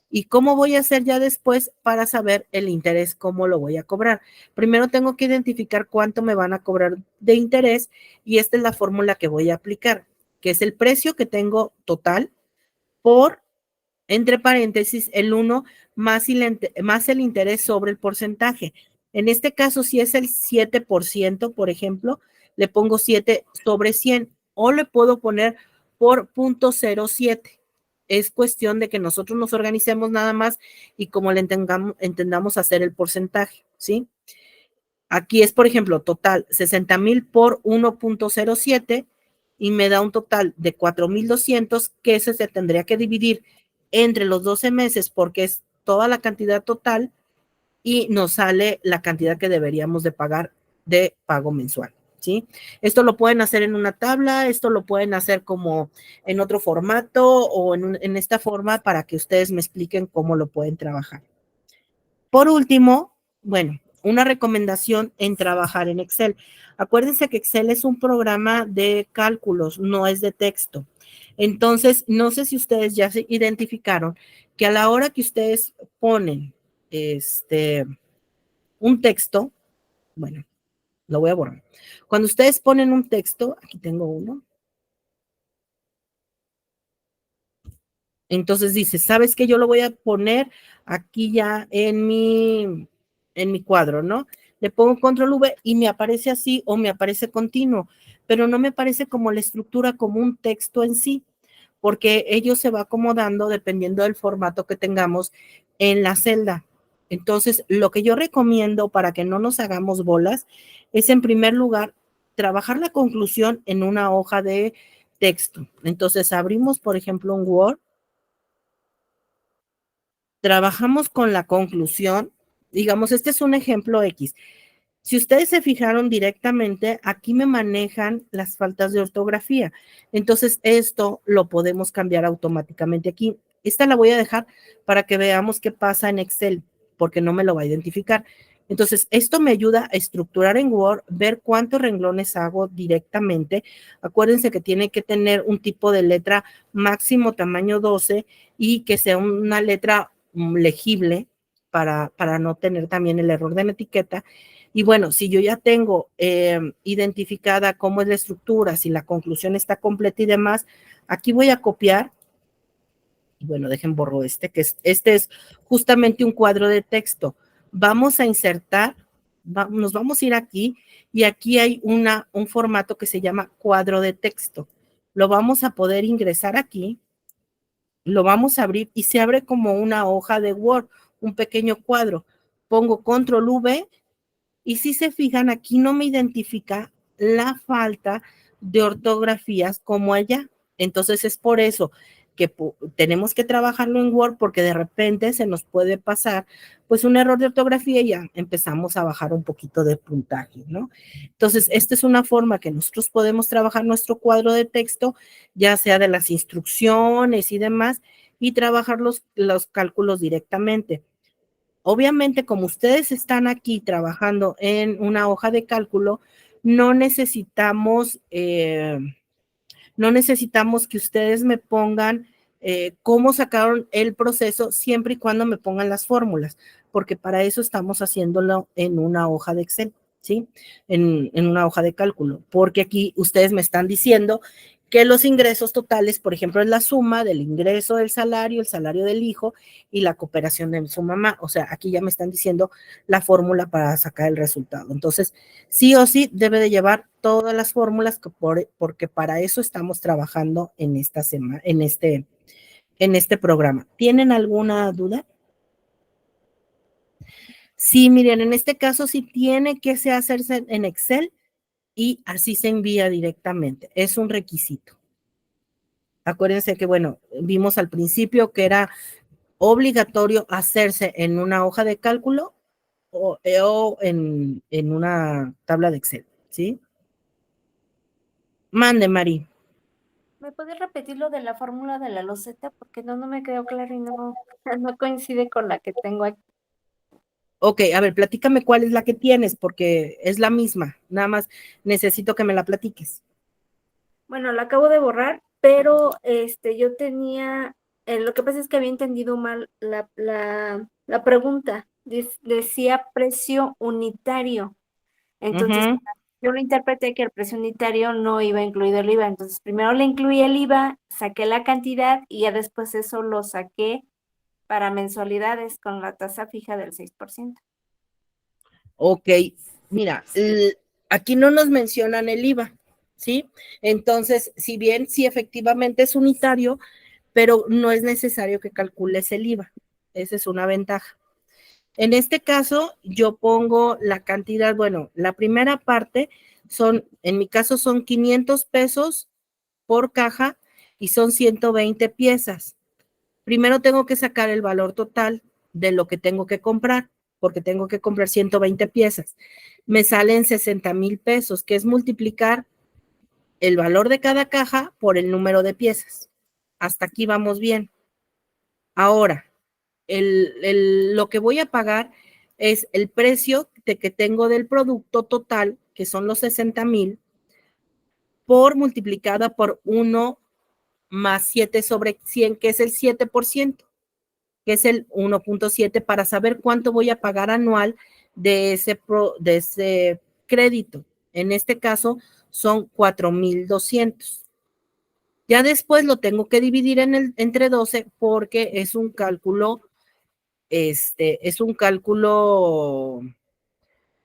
¿Y cómo voy a hacer ya después para saber el interés, cómo lo voy a cobrar? Primero tengo que identificar cuánto me van a cobrar de interés y esta es la fórmula que voy a aplicar, que es el precio que tengo total por, entre paréntesis, el 1 más el interés sobre el porcentaje. En este caso, si es el 7%, por ejemplo, le pongo 7 sobre 100 o le puedo poner por 0.07. Es cuestión de que nosotros nos organicemos nada más y como le entendamos hacer el porcentaje, ¿sí? Aquí es, por ejemplo, total 60,000 por 1.07 y me da un total de 4,200 que ese se tendría que dividir entre los 12 meses porque es toda la cantidad total y nos sale la cantidad que deberíamos de pagar de pago mensual, ¿sí? Esto lo pueden hacer en una tabla, esto lo pueden hacer como en otro formato o en esta forma para que ustedes me expliquen cómo lo pueden trabajar. Por último, bueno, una recomendación en trabajar en Excel. Acuérdense que Excel es un programa de cálculos, no es de texto. Entonces, no sé si ustedes ya se identificaron que a la hora que ustedes ponen un texto, bueno, lo voy a borrar. Cuando ustedes ponen un texto, aquí tengo uno. Entonces dice, ¿sabes qué? Yo lo voy a poner aquí ya en mi cuadro, ¿no? Le pongo control V y me aparece así o me aparece continuo, pero no me aparece como la estructura, como un texto en sí, porque ello se va acomodando dependiendo del formato que tengamos en la celda. Entonces, lo que yo recomiendo para que no nos hagamos bolas es, en primer lugar, trabajar la conclusión en una hoja de texto. Entonces, abrimos, por ejemplo, un Word. Trabajamos con la conclusión, digamos, este es un ejemplo X. Si ustedes se fijaron directamente, aquí me manejan las faltas de ortografía. Entonces, esto lo podemos cambiar automáticamente aquí. Esta la voy a dejar para que veamos qué pasa en Excel, porque no me lo va a identificar. Entonces, esto me ayuda a estructurar en Word, ver cuántos renglones hago directamente. Acuérdense que tiene que tener un tipo de letra máximo tamaño 12 y que sea una letra legible para no tener también el error de la etiqueta. Y bueno, si yo ya tengo identificada cómo es la estructura, si la conclusión está completa y demás, aquí voy a copiar. Y bueno, dejen borro este es justamente un cuadro de texto. Vamos a insertar, nos vamos a ir aquí y aquí hay un formato que se llama cuadro de texto. Lo vamos a poder ingresar aquí, lo vamos a abrir y se abre como una hoja de Word, un pequeño cuadro. Pongo control V y si se fijan, aquí no me identifica la falta de ortografías como allá. Entonces es por eso que tenemos que trabajarlo en Word porque de repente se nos puede pasar pues un error de ortografía y ya empezamos a bajar un poquito de puntaje, ¿no? Entonces, esta es una forma que nosotros podemos trabajar nuestro cuadro de texto, ya sea de las instrucciones y demás, y trabajar los cálculos directamente. Obviamente, como ustedes están aquí trabajando en una hoja de cálculo, no necesitamos que ustedes me pongan cómo sacaron el proceso siempre y cuando me pongan las fórmulas, porque para eso estamos haciéndolo en una hoja de Excel, ¿sí? En una hoja de cálculo, porque aquí ustedes me están diciendo que los ingresos totales, por ejemplo, es la suma del ingreso del salario, el salario del hijo y la cooperación de su mamá. O sea, aquí ya me están diciendo la fórmula para sacar el resultado. Entonces, sí o sí debe de llevar todas las fórmulas porque para eso estamos trabajando en esta semana, en este programa. ¿Tienen alguna duda? Sí, miren, en este caso sí tiene que hacerse en Excel y así se envía directamente. Es un requisito. Acuérdense que, bueno, vimos al principio que era obligatorio hacerse en una hoja de cálculo o en una tabla de Excel, ¿sí? Mande, Mari. ¿Me puedes repetir lo de la fórmula de la loseta? Porque no me quedó claro y no, no coincide con la que tengo aquí. Ok, a ver, platícame cuál es la que tienes, porque es la misma. Nada más necesito que me la platiques. Bueno, la acabo de borrar, pero yo tenía, lo que pasa es que había entendido mal la pregunta. Decía precio unitario. Entonces, Ujú. yo lo interpreté que el precio unitario no iba incluido el IVA. Entonces, primero le incluí el IVA, saqué la cantidad y ya después eso lo saqué para mensualidades con la tasa fija del 6%. Ok, mira, aquí no nos mencionan el IVA, ¿sí? Entonces, si bien sí efectivamente es unitario, pero no es necesario que calcules el IVA. Esa es una ventaja. En este caso, yo pongo la cantidad, bueno, la primera parte en mi caso son 500 pesos por caja y son 120 piezas. Primero tengo que sacar el valor total de lo que tengo que comprar, porque tengo que comprar 120 piezas. Me salen 60,000 pesos, que es multiplicar el valor de cada caja por el número de piezas. Hasta aquí vamos bien. Ahora, lo que voy a pagar es el precio que tengo del producto total, que son los 60,000, por multiplicada por 1 más 7 sobre 100, que es el 7%, que es el 1.7, para saber cuánto voy a pagar anual de ese crédito. En este caso son 4,200. Ya después lo tengo que dividir entre 12 porque es un cálculo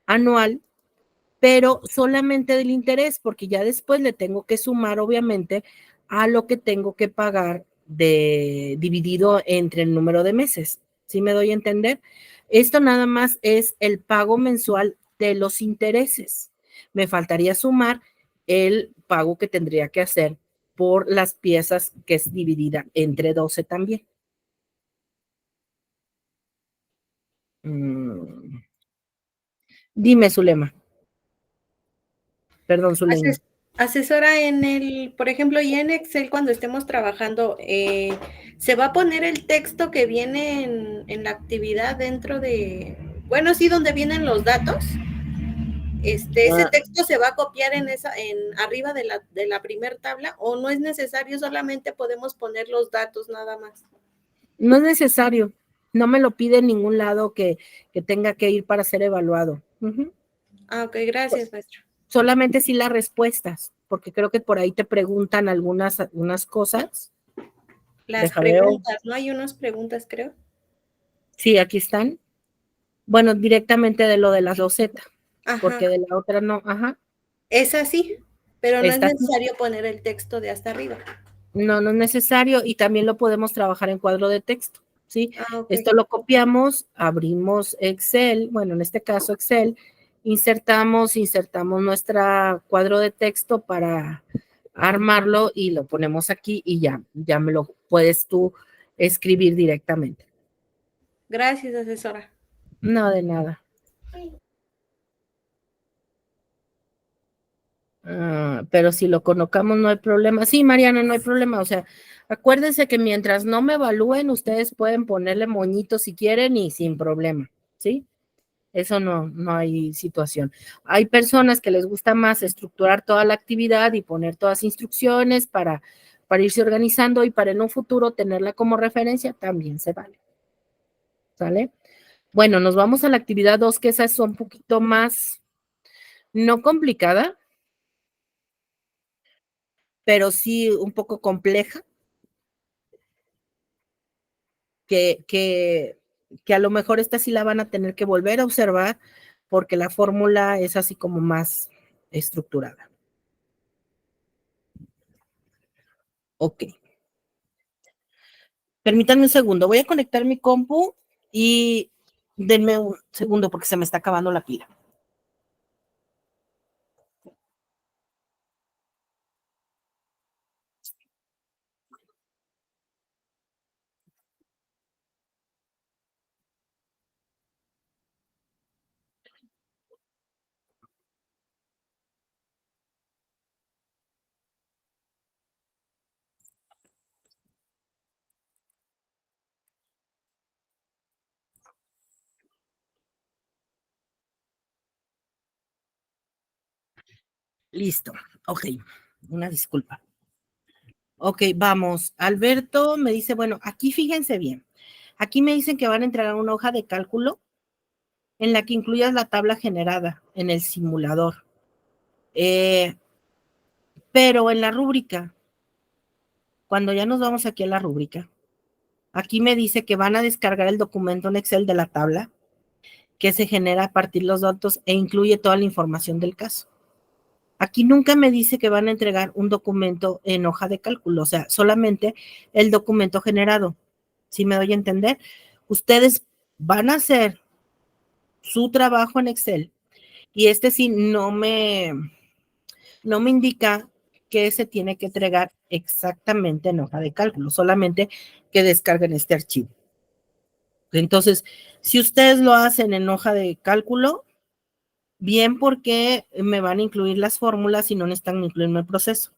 anual, pero solamente del interés, porque ya después le tengo que sumar, obviamente, a lo que tengo que pagar dividido entre el número de meses. ¿Sí me doy a entender? Esto nada más es el pago mensual de los intereses. Me faltaría sumar el pago que tendría que hacer por las piezas, que es dividida entre 12 también. Dime, Zulema. Perdón, Zuleima. Asesora, por ejemplo, y en Excel cuando estemos trabajando, ¿se va a poner el texto que viene en la actividad dentro de, bueno, sí, donde vienen los datos? ¿Ese texto se va a copiar en arriba de la primer tabla o no es necesario, solamente podemos poner los datos nada más? No es necesario, no me lo pide en ningún lado que tenga que ir para ser evaluado. Ah, ok, gracias, maestro. Solamente sí las respuestas, porque creo que por ahí te preguntan algunas cosas. Las Déjame ver. preguntas, ¿no? Hay unas preguntas, creo. Sí, aquí están. Bueno, directamente de lo de las losetas, porque Ajá, de la otra no. Ajá. es así, pero no es Está aquí. necesario poner el texto de hasta arriba. No, no es necesario y también lo podemos trabajar en cuadro de texto, ¿sí? Ah, ok. Esto lo copiamos, abrimos Excel, bueno, en este caso Excel, insertamos nuestra cuadro de texto para armarlo y lo ponemos aquí y ya me lo puedes tú escribir directamente. Gracias, asesora. No, de nada. Pero si lo colocamos no hay problema. Sí, Mariana, no hay problema. O sea, acuérdense que mientras no me evalúen, ustedes pueden ponerle moñito si quieren y sin problema, ¿sí? Eso no hay situación. Hay personas que les gusta más estructurar toda la actividad y poner todas instrucciones para irse organizando y para en un futuro tenerla como referencia, también se vale. ¿Sale? Bueno, nos vamos a la actividad 2, que esa es un poquito más, no complicada, pero sí un poco compleja, que a lo mejor esta sí la van a tener que volver a observar porque la fórmula es así como más estructurada. Ok. Permítanme un segundo, voy a conectar mi compu y denme un segundo porque se me está acabando la pila. Listo, ok, una disculpa. Ok, vamos. Alberto me dice, bueno, aquí fíjense bien. Aquí me dicen que van a entregar una hoja de cálculo en la que incluyas la tabla generada en el simulador. Pero en la rúbrica, cuando ya nos vamos aquí a la rúbrica, aquí me dice que van a descargar el documento en Excel de la tabla que se genera a partir de los datos e incluye toda la información del caso. Aquí nunca me dice que van a entregar un documento en hoja de cálculo, o sea, solamente el documento generado. ¿Sí me doy a entender? Ustedes van a hacer su trabajo en Excel y sí no me indica que se tiene que entregar exactamente en hoja de cálculo, solamente que descarguen este archivo. Entonces, si ustedes lo hacen en hoja de cálculo, bien porque me van a incluir las fórmulas y no necesitan incluirme el proceso.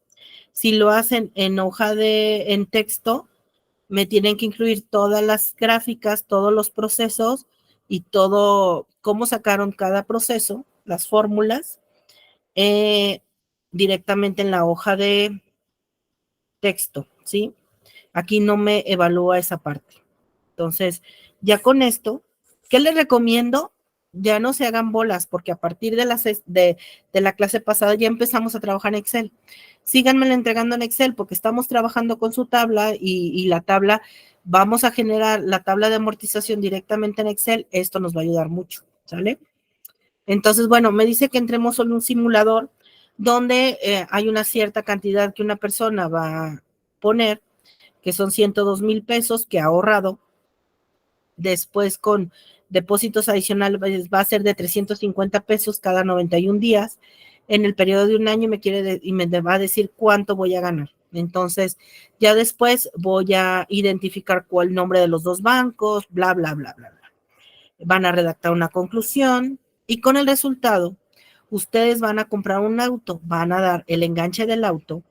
Si lo hacen en en texto, me tienen que incluir todas las gráficas, todos los procesos y todo, cómo sacaron cada proceso, las fórmulas, directamente en la hoja de texto, ¿sí? Aquí no me evalúa esa parte. Entonces, ya con esto, ¿qué les recomiendo? Ya no se hagan bolas, porque a partir de la clase pasada ya empezamos a trabajar en Excel. Síganmela entregando en Excel, porque estamos trabajando con su tabla y la tabla, vamos a generar la tabla de amortización directamente en Excel. Esto nos va a ayudar mucho, ¿sale? Entonces, bueno, me dice que entremos solo un simulador donde hay una cierta cantidad que una persona va a poner, que son 102,000 pesos que ha ahorrado. Después con depósitos adicionales va a ser de 350 pesos cada 91 días. En el periodo de un año me va a decir cuánto voy a ganar. Entonces, ya después voy a identificar cuál nombre de los dos bancos, bla, bla, bla, bla, bla. Van a redactar una conclusión y con el resultado, ustedes van a comprar un auto, van a dar el enganche del auto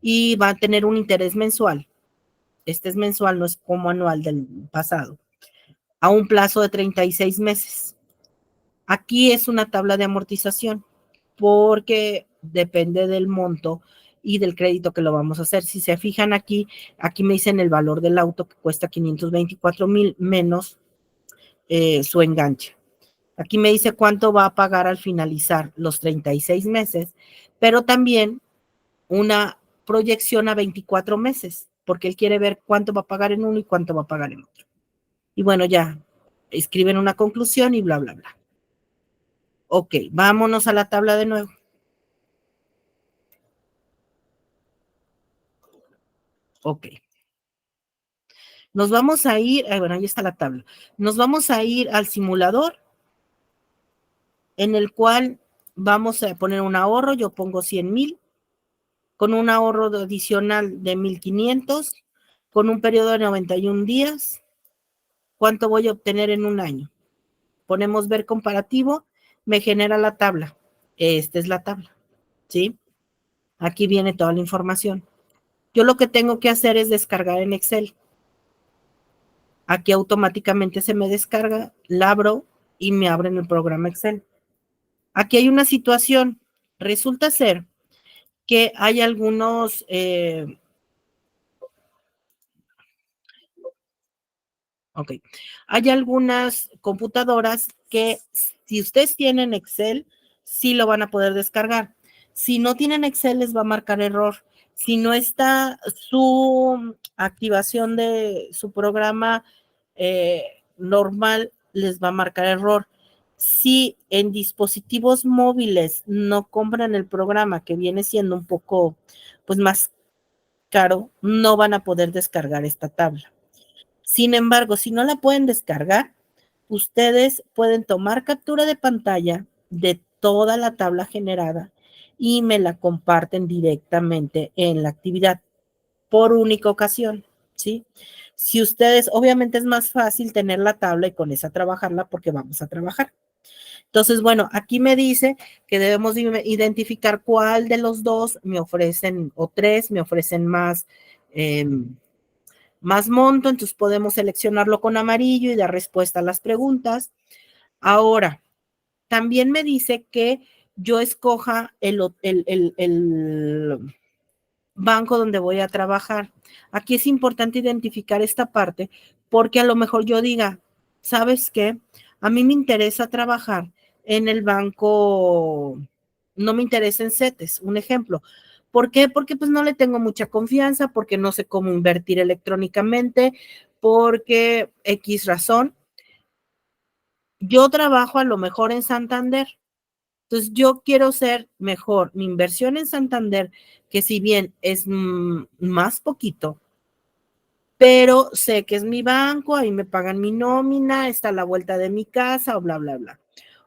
y va a tener un interés mensual. Este es mensual, no es como anual del pasado, a un plazo de 36 meses. Aquí es una tabla de amortización porque depende del monto y del crédito que lo vamos a hacer. Si se fijan aquí me dicen el valor del auto que cuesta 524,000 menos su enganche. Aquí me dice cuánto va a pagar al finalizar los 36 meses, pero también una proyección a 24 meses, porque él quiere ver cuánto va a pagar en uno y cuánto va a pagar en otro. Y bueno, ya escriben una conclusión y bla, bla, bla. Ok, vámonos a la tabla de nuevo. Ok. Nos vamos a ir, bueno, ahí está la tabla. Nos vamos a ir al simulador en el cual vamos a poner un ahorro. Yo pongo 100,000 con un ahorro adicional de 1,500 con un periodo de 91 días. ¿Cuánto voy a obtener en un año? Ponemos ver comparativo, me genera la tabla. Esta es la tabla, ¿sí? Aquí viene toda la información. Yo lo que tengo que hacer es descargar en Excel. Aquí automáticamente se me descarga, la abro y me abre en el programa Excel. Aquí hay una situación. Resulta ser que hay algunos ok. Hay algunas computadoras que si ustedes tienen Excel, sí lo van a poder descargar. Si no tienen Excel, les va a marcar error. Si no está su activación de su programa normal, les va a marcar error. Si en dispositivos móviles no compran el programa, que viene siendo un poco pues más caro, no van a poder descargar esta tabla. Sin embargo, si no la pueden descargar, ustedes pueden tomar captura de pantalla de toda la tabla generada y me la comparten directamente en la actividad por única ocasión, ¿sí? Si ustedes, obviamente es más fácil tener la tabla y con esa trabajarla porque vamos a trabajar. Entonces, bueno, aquí me dice que debemos identificar cuál de los dos me ofrecen, o tres me ofrecen más monto, entonces podemos seleccionarlo con amarillo y dar respuesta a las preguntas. Ahora, también me dice que yo escoja el banco donde voy a trabajar. Aquí es importante identificar esta parte porque a lo mejor yo diga, ¿sabes qué? A mí me interesa trabajar en el banco, no me interesa en CETES, un ejemplo. ¿Por qué? Porque pues no le tengo mucha confianza, porque no sé cómo invertir electrónicamente, porque X razón. Yo trabajo a lo mejor en Santander. Entonces, yo quiero ser mejor mi inversión en Santander, que si bien es más poquito, pero sé que es mi banco, ahí me pagan mi nómina, está a la vuelta de mi casa o bla, bla, bla.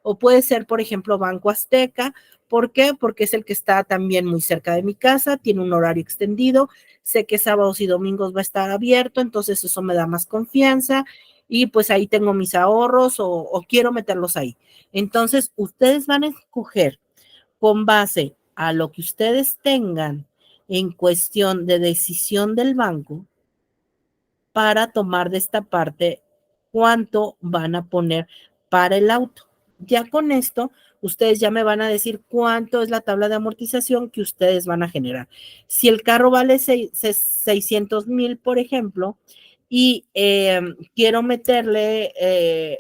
O puede ser, por ejemplo, Banco Azteca. ¿Por qué? Porque es el que está también muy cerca de mi casa, tiene un horario extendido, sé que sábados y domingos va a estar abierto, entonces eso me da más confianza y pues ahí tengo mis ahorros o quiero meterlos ahí. Entonces, ustedes van a escoger con base a lo que ustedes tengan en cuestión de decisión del banco para tomar de esta parte cuánto van a poner para el auto. Ya con esto, ustedes ya me van a decir cuánto es la tabla de amortización que ustedes van a generar. Si el carro vale 600,000, por ejemplo, y quiero meterle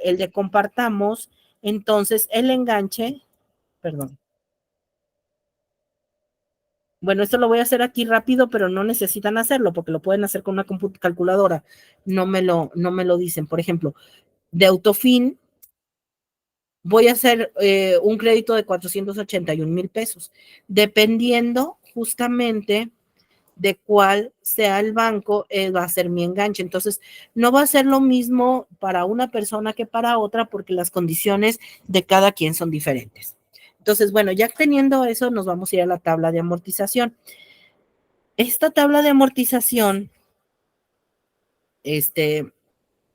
el de compartamos, entonces el enganche, perdón. Bueno, esto lo voy a hacer aquí rápido, pero no necesitan hacerlo porque lo pueden hacer con una calculadora. No me lo dicen. Por ejemplo, de Autofin voy a hacer un crédito de 481,000 pesos, dependiendo justamente de cuál sea el banco, va a ser mi enganche. Entonces, no va a ser lo mismo para una persona que para otra porque las condiciones de cada quien son diferentes. Entonces, bueno, ya teniendo eso, nos vamos a ir a la tabla de amortización. Esta tabla de amortización,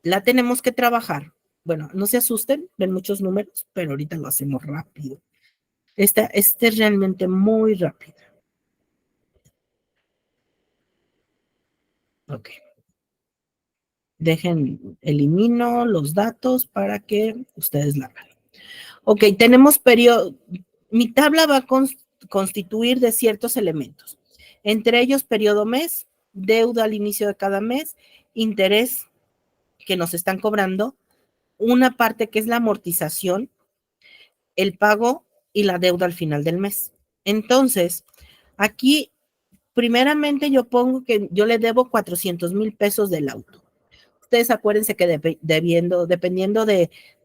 la tenemos que trabajar. Bueno, no se asusten, ven muchos números, pero ahorita lo hacemos rápido. Esta es realmente muy rápida. Ok. Elimino los datos para que ustedes la hagan. Ok, tenemos periodo. Mi tabla va a constituir de ciertos elementos, entre ellos periodo mes, deuda al inicio de cada mes, interés que nos están cobrando, una parte que es la amortización, el pago y la deuda al final del mes. Entonces, aquí, primeramente yo pongo que yo le debo 400,000 pesos del auto. Ustedes acuérdense que dependiendo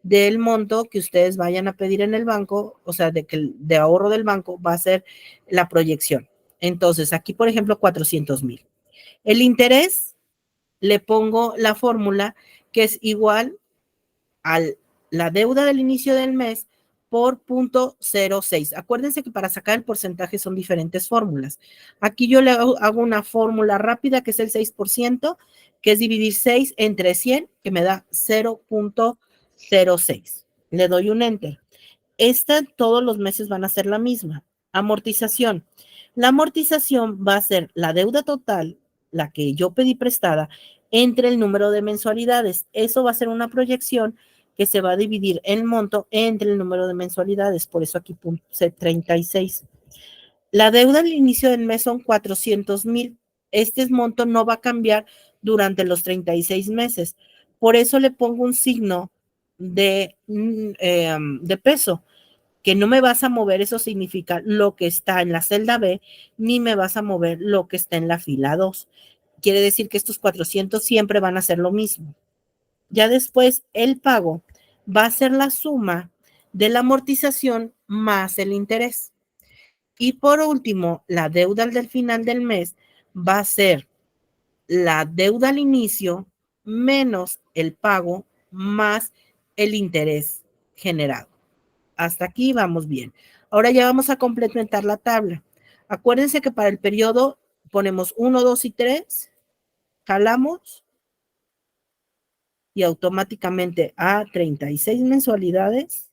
del monto que ustedes vayan a pedir en el banco, o sea, de ahorro del banco, va a ser la proyección. Entonces, aquí, por ejemplo, 400,000. El interés, le pongo la fórmula que es igual a la deuda del inicio del mes por 0.06. Acuérdense que para sacar el porcentaje son diferentes fórmulas. Aquí yo le hago una fórmula rápida que es el 6%, que es dividir 6 entre 100, que me da 0.06. Le doy un enter. Esta todos los meses van a ser la misma. Amortización. La amortización va a ser la deuda total, la que yo pedí prestada, entre el número de mensualidades. Eso va a ser una proyección que se va a dividir el monto entre el número de mensualidades. Por eso aquí puse 36. La deuda al inicio del mes son 400,000. Este monto no va a cambiar durante los 36 meses. Por eso le pongo un signo de peso. Que no me vas a mover, eso significa lo que está en la celda B, ni me vas a mover lo que está en la fila 2. Quiere decir que estos 400 siempre van a ser lo mismo. Ya después el pago va a ser la suma de la amortización más el interés. Y por último, la deuda del final del mes va a ser la deuda al inicio menos el pago más el interés generado. Hasta aquí vamos bien. Ahora ya vamos a complementar la tabla. Acuérdense que para el periodo ponemos 1, 2 y 3, jalamos y automáticamente a 36 mensualidades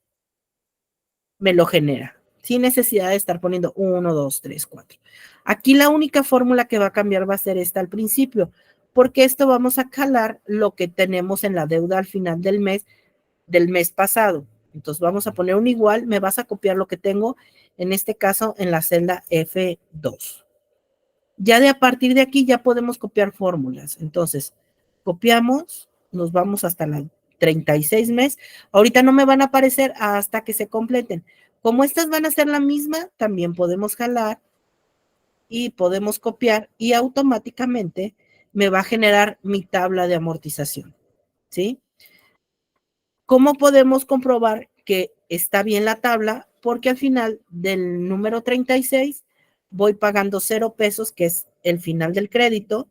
me lo genera, sin necesidad de estar poniendo 1, 2, 3, 4. Aquí la única fórmula que va a cambiar va a ser esta al principio, porque esto vamos a calar lo que tenemos en la deuda al final del mes pasado. Entonces vamos a poner un igual, me vas a copiar lo que tengo, en este caso en la celda F2. Ya de a partir de aquí ya podemos copiar fórmulas. Entonces, copiamos, nos vamos hasta la 36 mes. Ahorita no me van a aparecer hasta que se completen. Como estas van a ser la misma, también podemos jalar y podemos copiar y automáticamente me va a generar mi tabla de amortización, ¿sí? ¿Cómo podemos comprobar que está bien la tabla? Porque al final del número 36 voy pagando 0 pesos, que es el final del crédito.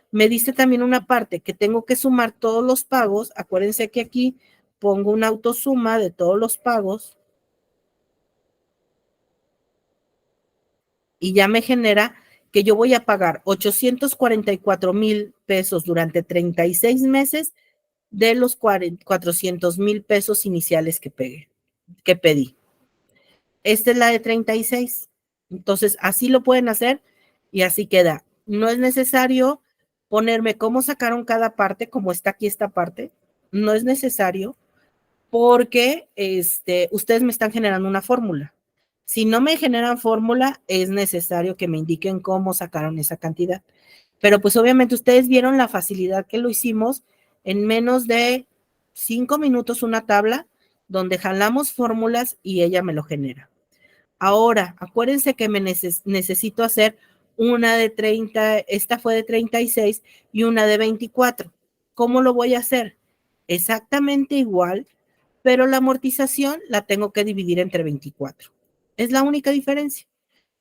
Me dice también una parte que tengo que sumar todos los pagos. Acuérdense que aquí pongo una autosuma de todos los pagos y ya me genera que yo voy a pagar 844,000 pesos durante 36 meses de los 400,000 pesos iniciales que pedí. Esta es la de 36. Entonces, así lo pueden hacer y así queda. No es necesario ponerme cómo sacaron cada parte, como está aquí esta parte. No es necesario porque ustedes me están generando una fórmula. Si no me generan fórmula, es necesario que me indiquen cómo sacaron esa cantidad. Pero pues obviamente ustedes vieron la facilidad que lo hicimos en menos de 5 minutos una tabla donde jalamos fórmulas y ella me lo genera. Ahora, acuérdense que me necesito hacer una de 30, esta fue de 36 y una de 24. ¿Cómo lo voy a hacer? Exactamente igual, pero la amortización la tengo que dividir entre 24. Es la única diferencia.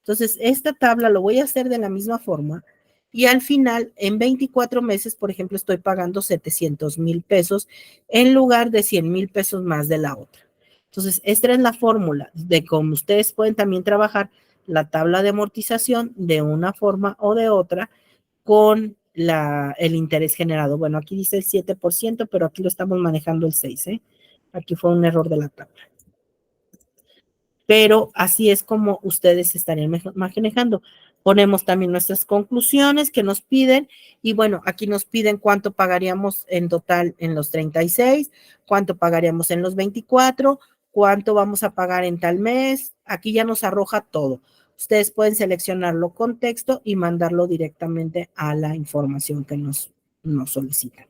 Entonces, esta tabla lo voy a hacer de la misma forma y al final, en 24 meses, por ejemplo, estoy pagando 700,000 pesos en lugar de 100,000 pesos más de la otra. Entonces, esta es la fórmula de cómo ustedes pueden también trabajar la tabla de amortización de una forma o de otra con el interés generado. Bueno, aquí dice el 7%, pero aquí lo estamos manejando el 6%, ¿eh? Aquí fue un error de la tabla. Pero así es como ustedes estarían manejando. Ponemos también nuestras conclusiones que nos piden y bueno, aquí nos piden cuánto pagaríamos en total en los 36, cuánto pagaríamos en los 24, cuánto vamos a pagar en tal mes. Aquí ya nos arroja todo. Ustedes pueden seleccionarlo con texto y mandarlo directamente a la información que nos solicitan.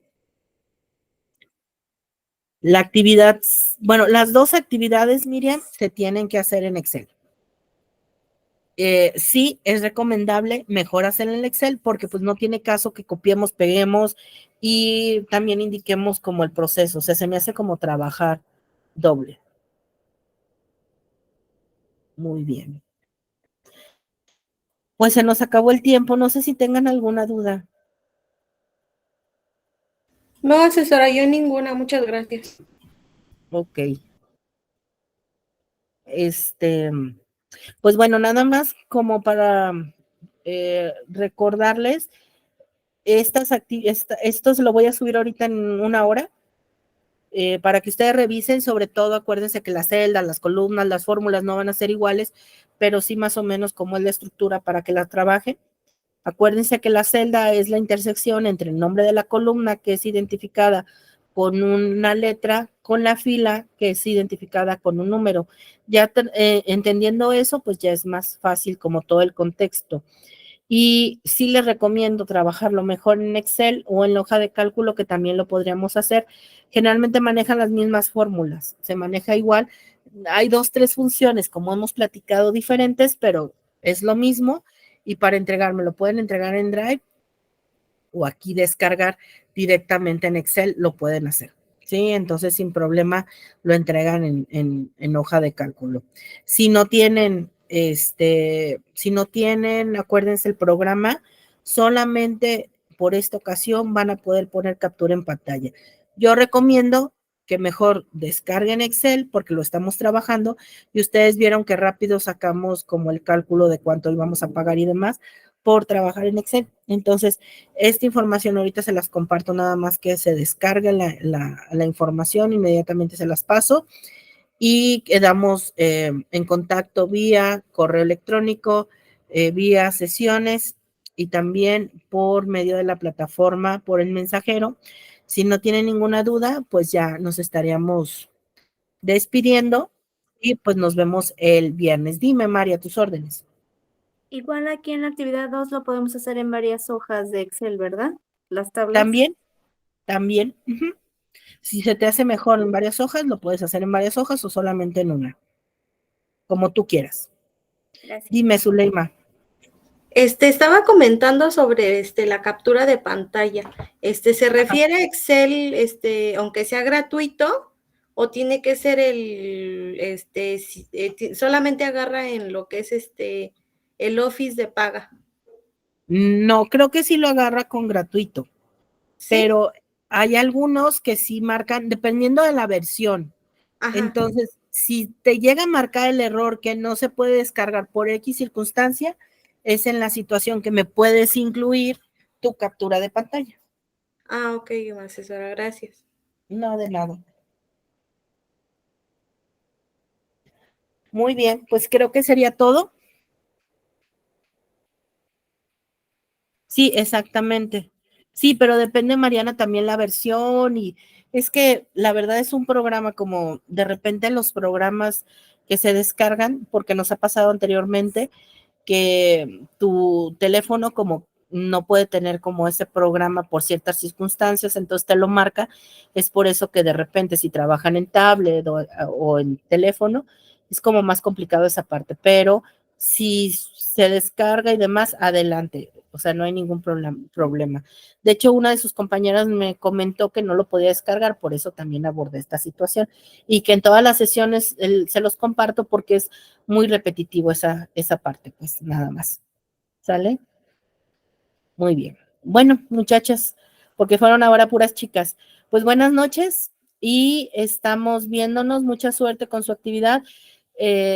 La actividad, bueno, las dos actividades, Miriam, se tienen que hacer en Excel. Sí, es recomendable mejor hacer en el Excel porque pues no tiene caso que copiemos, peguemos y también indiquemos como el proceso. O sea, se me hace como trabajar doble. Muy bien. Pues se nos acabó el tiempo. No sé si tengan alguna duda. No, asesora, yo ninguna. Muchas gracias. Ok. Pues bueno, nada más como para recordarles, esto se lo voy a subir ahorita en una hora para que ustedes revisen. Sobre todo acuérdense que las celdas, las columnas, las fórmulas no van a ser iguales, pero sí más o menos cómo es la estructura para que la trabajen. Acuérdense que la celda es la intersección entre el nombre de la columna, que es identificada con una letra, con la fila, que es identificada con un número. Ya entendiendo eso, pues ya es más fácil como todo el contexto. Y sí les recomiendo trabajarlo mejor en Excel o en la hoja de cálculo, que también lo podríamos hacer. Generalmente manejan las mismas fórmulas, se maneja igual. Hay 2, 3 funciones, como hemos platicado, diferentes, pero es lo mismo. Y para entregarme, lo pueden entregar en Drive o aquí descargar directamente en Excel, lo pueden hacer. ¿Sí? Entonces, sin problema, lo entregan en hoja de cálculo. Si no tienen, acuérdense el programa, solamente por esta ocasión van a poder poner captura en pantalla. Yo recomiendo que mejor descarguen Excel porque lo estamos trabajando y ustedes vieron que rápido sacamos como el cálculo de cuánto íbamos a pagar y demás por trabajar en Excel. Entonces, esta información ahorita se las comparto, nada más que se descarga la información, inmediatamente se las paso y quedamos en contacto vía correo electrónico, vía sesiones y también por medio de la plataforma, por el mensajero. Si no tienen ninguna duda, pues ya nos estaríamos despidiendo y pues nos vemos el viernes. Dime, María, tus órdenes. Igual aquí en la actividad 2 lo podemos hacer en varias hojas de Excel, ¿verdad? Las tablas. También. Si se te hace mejor en varias hojas, lo puedes hacer en varias hojas o solamente en una, como tú quieras. Gracias. Dime, Zuleima. Estaba comentando sobre la captura de pantalla. ¿Se refiere a Excel, aunque sea gratuito, o tiene que ser solamente agarra en lo que es el Office de paga? No, creo que sí lo agarra con gratuito, ¿Sí? pero hay algunos que sí marcan, dependiendo de la versión. Ajá. Entonces, si te llega a marcar el error que no se puede descargar por X circunstancia, es en la situación que me puedes incluir tu captura de pantalla. Ah, ok, asesora, gracias. No, de nada. Muy bien, pues creo que sería todo. Sí, exactamente. Sí, pero depende, Mariana, también la versión y es que la verdad es un programa como de repente los programas que se descargan, porque nos ha pasado anteriormente, que tu teléfono como no puede tener como ese programa por ciertas circunstancias, entonces te lo marca. Es por eso que de repente si trabajan en tablet o en teléfono, es como más complicado esa parte, pero si se descarga y demás, adelante, o sea, no hay ningún problema. De hecho, una de sus compañeras me comentó que no lo podía descargar, por eso también abordé esta situación y que en todas las sesiones se los comparto porque es muy repetitivo esa parte, pues nada más. ¿Sale? Muy bien. Bueno, muchachas, porque fueron ahora puras chicas. Pues buenas noches y estamos viéndonos. Mucha suerte con su actividad.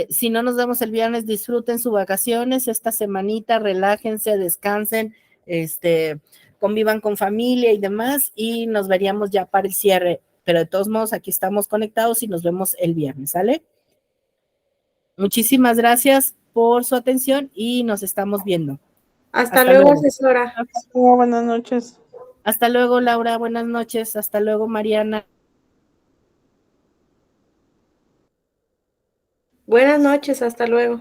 Si no nos vemos el viernes, disfruten sus vacaciones, esta semanita, relájense, descansen, convivan con familia y demás, y nos veríamos ya para el cierre. Pero de todos modos, aquí estamos conectados y nos vemos el viernes, ¿sale? Muchísimas gracias por su atención y nos estamos viendo. Hasta luego, luego. asesora. Hasta luego, buenas noches. Hasta luego, Laura. Buenas noches. Hasta luego, Mariana. Buenas noches, hasta luego.